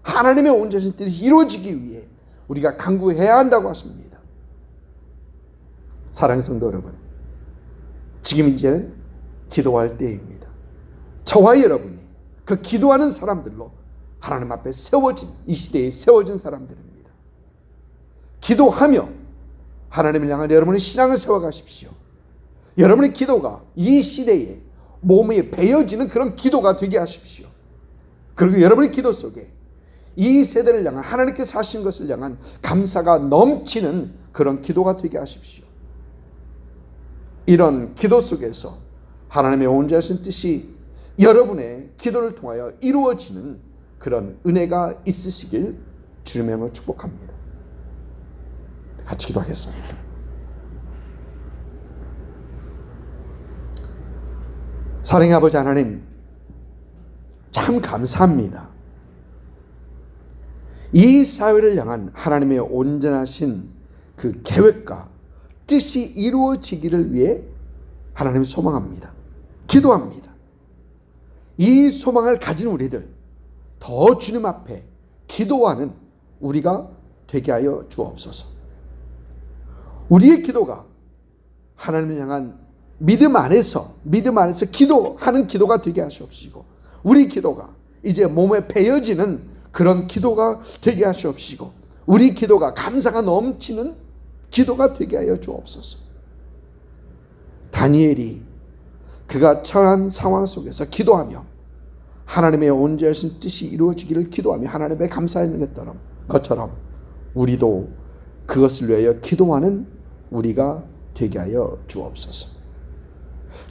하나님의 온전하신 뜻이 이루어지기 위해 우리가 간구해야 한다고 하십니다. 사랑하는 성도 여러분, 지금 이제는 기도할 때입니다. 저와 여러분이 그 기도하는 사람들로 하나님 앞에 세워진, 이 시대에 세워진 사람들입니다. 기도하며 하나님을 향한 여러분의 신앙을 세워가십시오. 여러분의 기도가 이 시대에 몸에 배어지는 그런 기도가 되게 하십시오. 그리고 여러분의 기도 속에 이 세대를 향한 하나님께서 하신 것을 향한 감사가 넘치는 그런 기도가 되게 하십시오. 이런 기도 속에서 하나님의 온전하신 뜻이 여러분의 기도를 통하여 이루어지는 그런 은혜가 있으시길 주님의 이름으로 축복합니다. 같이 기도하겠습니다. 사랑의 아버지 하나님, 참 감사합니다. 이 사회를 향한 하나님의 온전하신 그 계획과 뜻이 이루어지기를 위해 하나님 소망합니다. 기도합니다. 이 소망을 가진 우리들 더 주님 앞에 기도하는 우리가 되게 하여 주옵소서. 우리의 기도가 하나님을 향한 믿음 안에서 기도하는 기도가 되게 하시옵시고, 우리 기도가 이제 몸에 배어지는 그런 기도가 되게 하시옵시고, 우리 기도가 감사가 넘치는 기도가 되게 하여 주옵소서. 다니엘이 그가 처한 상황 속에서 기도하며 하나님의 온전하신 뜻이 이루어지기를 기도하며 하나님의 감사하는 것처럼 우리도 그것을 위하여 기도하는 우리가 되게 하여 주옵소서.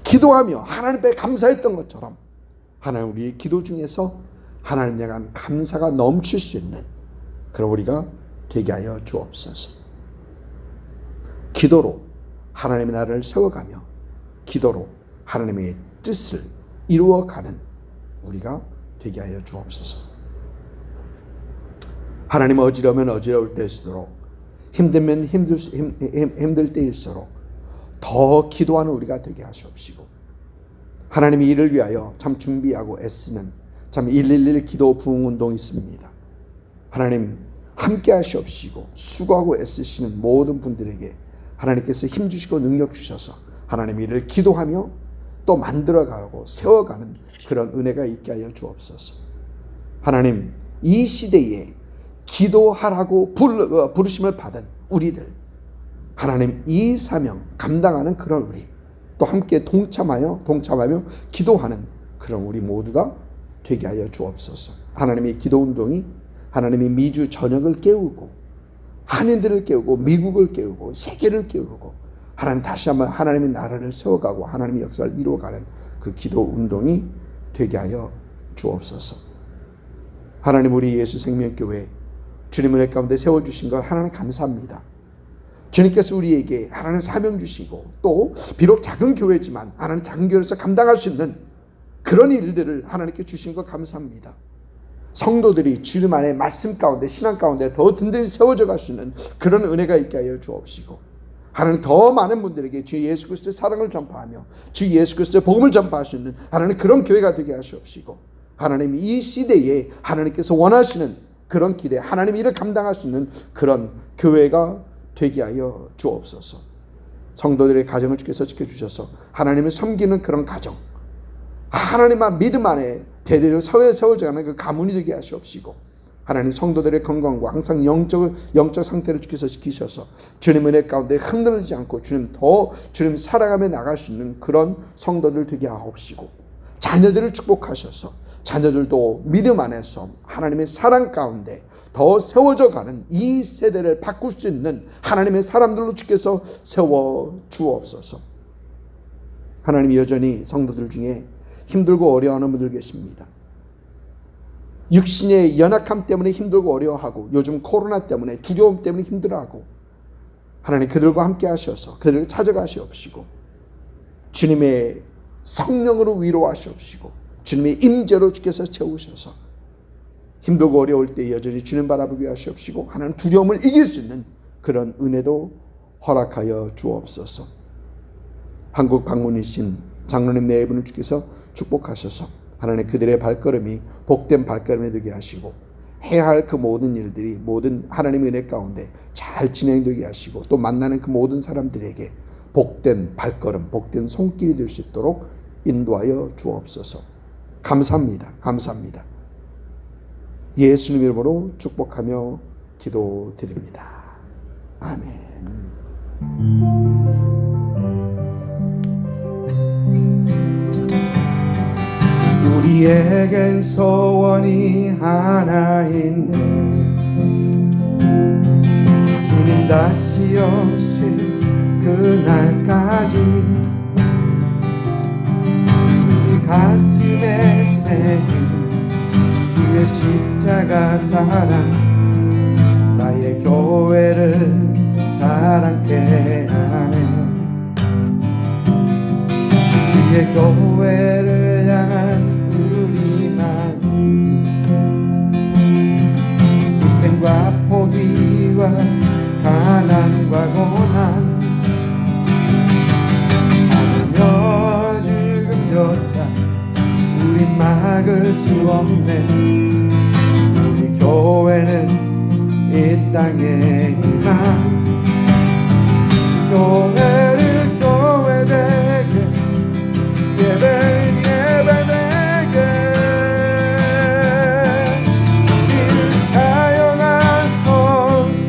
기도하며 하나님께 감사했던 것처럼 하나님 우리의 기도 중에서 하나님 향한 감사가 넘칠 수 있는 그런 우리가 되게 하여 주옵소서. 기도로 하나님의 나라를 세워가며 기도로 하나님의 뜻을 이루어가는 우리가 되게 하여 주옵소서. 하나님, 어지러우면 어지러울 때일수록, 힘들면 힘들 때일수록 더 기도하는 우리가 되게 하시옵시고, 하나님이 이를 위하여 참 준비하고 애쓰는 참 111 기도 부흥 운동이 있습니다. 하나님 함께 하시옵시고, 수고하고 애쓰시는 모든 분들에게 하나님께서 힘 주시고 능력 주셔서 하나님 이를 기도하며 또 만들어가고 세워가는 그런 은혜가 있게 하여 주옵소서. 하나님, 이 시대에 기도하라고 부르심을 받은 우리들, 하나님 이 사명 감당하는 그런 우리, 또 함께 동참하며 기도하는 그런 우리 모두가 되게 하여 주옵소서. 하나님의 기도운동이 하나님이 미주 전역을 깨우고 한인들을 깨우고 미국을 깨우고 세계를 깨우고 하나님 다시 한번 하나님의 나라를 세워가고 하나님의 역사를 이루어가는 그 기도운동이 되게 하여 주옵소서. 하나님, 우리 예수 생명교회 주님 은혜 가운데 세워주신 것 하나님 감사합니다. 주님께서 우리에게 하나님 사명 주시고, 또 비록 작은 교회지만 하나님 작은 교회에서 감당할 수 있는 그런 일들을 하나님께 주신 것 감사합니다. 성도들이 주님 안에 말씀 가운데 신앙 가운데 더 든든히 세워져 갈 수 있는 그런 은혜가 있게 하여 주옵시고, 하나님 더 많은 분들에게 주 예수 그리스도의 사랑을 전파하며 주 예수 그리스도의 복음을 전파할 수 있는 하나님 그런 교회가 되게 하시옵시고, 하나님 이 시대에 하나님께서 원하시는 그런 기대, 하나님 일을 감당할 수 있는 그런 교회가 되게 하여 주옵소서. 성도들의 가정을 주께서 지켜주셔서 하나님을 섬기는 그런 가정, 하나님만 믿음 안에 대대로 세워져가는 그 가문이 되게 하시옵시고, 하나님 성도들의 건강과 항상 영적 상태를 주께서 지키셔서 주님 은혜 가운데 흔들리지 않고 주님 살아가며 나갈 수 있는 그런 성도들 되게 하옵시고, 자녀들을 축복하셔서 자녀들도 믿음 안에서 하나님의 사랑 가운데 더 세워져 가는 이 세대를 바꿀 수 있는 하나님의 사람들로 주께서 세워 주옵소서. 하나님, 여전히 성도들 중에 힘들고 어려워하는 분들 계십니다. 육신의 연약함 때문에 힘들고 어려워하고 요즘 코로나 때문에 두려움 때문에 힘들어하고 하나님 그들과 함께 하셔서 그들을 찾아가시옵시고 주님의 성령으로 위로하시옵시고 주님의 임재로 주께서 채우셔서 힘들고 어려울 때 여전히 주님 바라보게 하시옵시고 하나님 두려움을 이길 수 있는 그런 은혜도 허락하여 주옵소서. 한국 방문이신 장로님 네 분을 주께서 축복하셔서 하나님 그들의 발걸음이 복된 발걸음이 되게 하시고 해야 할 그 모든 일들이 모든 하나님의 은혜 가운데 잘 진행되게 하시고 또 만나는 그 모든 사람들에게 복된 발걸음, 복된 손길이 될 수 있도록 인도하여 주옵소서. 감사합니다. 감사합니다. 예수님 이름으로 축복하며 기도드립니다. 아멘. 우리에겐 소원이 하나 있네. 주님 다시 오실 그날까지 우리 가슴에 새긴 주의 십자가 사랑 나의 교회를 사랑케 하네. 주의 교회를 향한 우리만 희생과 포기와 가난과 고난 하며 죽음조차 우리 막을 수 없네. 우리 교회는 이 땅의 희망 교회를 교회되게 예배를 예배되게 우리를 사용하소서.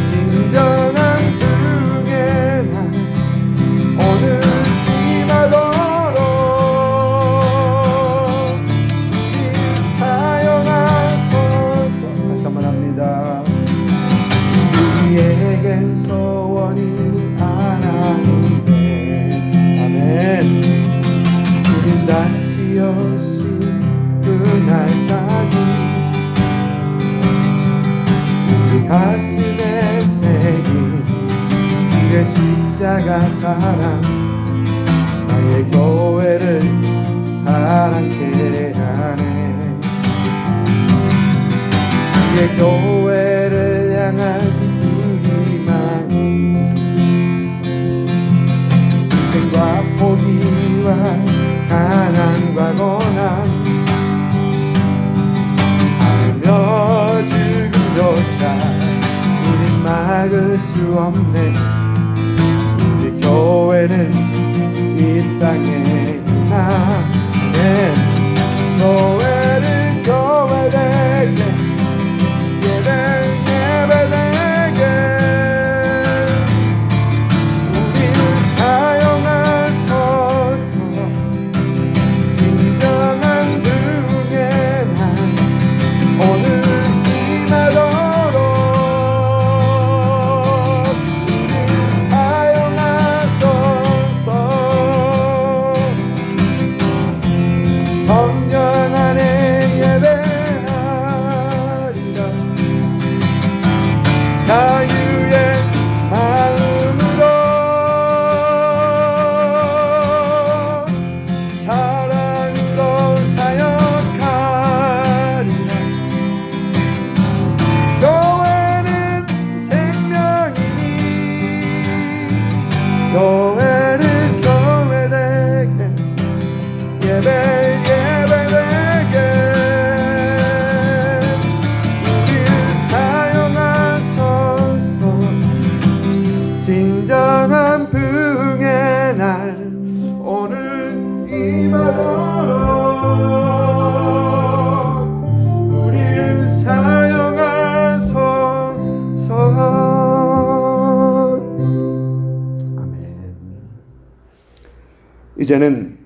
진정한 그의 날 오늘 임하도록 우리를 사용하소서. 다시 한번 합니다. 우리에겐 소원이 하나인데 아멘. 주님 다시 오실 그날까지 우리 가슴에 새긴 주의 십자가 사랑 나의 교회를 사랑케 하네. 주의 교회를 향한 희생과 포기와 가난과 고난 하며 죽음조차 우린 막을 수 없네. 우리 교회는 이 땅의 희망 교회를 교회되게 예배를 예배되게 우리를 사용하소서. 진정한 그의 날 오늘 임하도록 우리를 사용하소서. 성령 안에 예배하리라 자유의 마음으로 사랑으로 사역하리라. 교회는 생명이니 교회를 교회되게 예배 예배되게 우리를 사용하소서. 진정한 부흥의 날 오늘 임하도록 우리를 사용하소서. 아멘. 이제는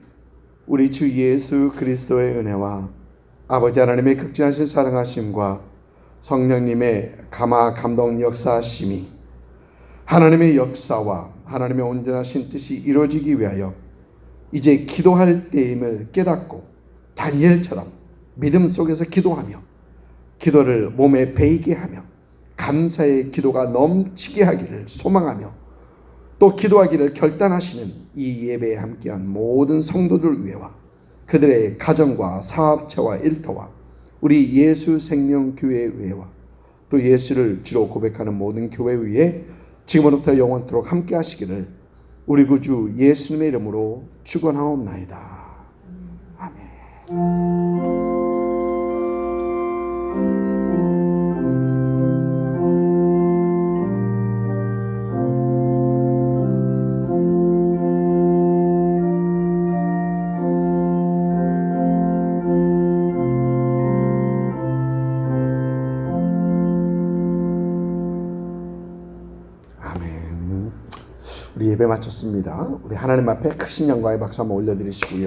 우리 주 예수 그리스도의 은혜와 아버지 하나님의 극진하신 사랑하심과 성령님의 감화 감동 역사하심이 하나님의 역사와 하나님의 온전하신 뜻이 이루어지기 위하여 이제 기도할 때임을 깨닫고 다니엘처럼 믿음 속에서 기도하며 기도를 몸에 배이게 하며 감사의 기도가 넘치게 하기를 소망하며 또 기도하기를 결단하시는 이 예배에 함께한 모든 성도들 위해와 그들의 가정과 사업체와 일터와 우리 예수 생명교회 위에와 또 예수를 주로 고백하는 모든 교회 위에 지금부터 영원토록 함께 하시기를 우리 구주 예수님의 이름으로 축원하옵나이다. 아멘. 우리 예배 마쳤습니다. 우리 하나님 앞에 크신 영광의 박수 한번 올려드리시고요.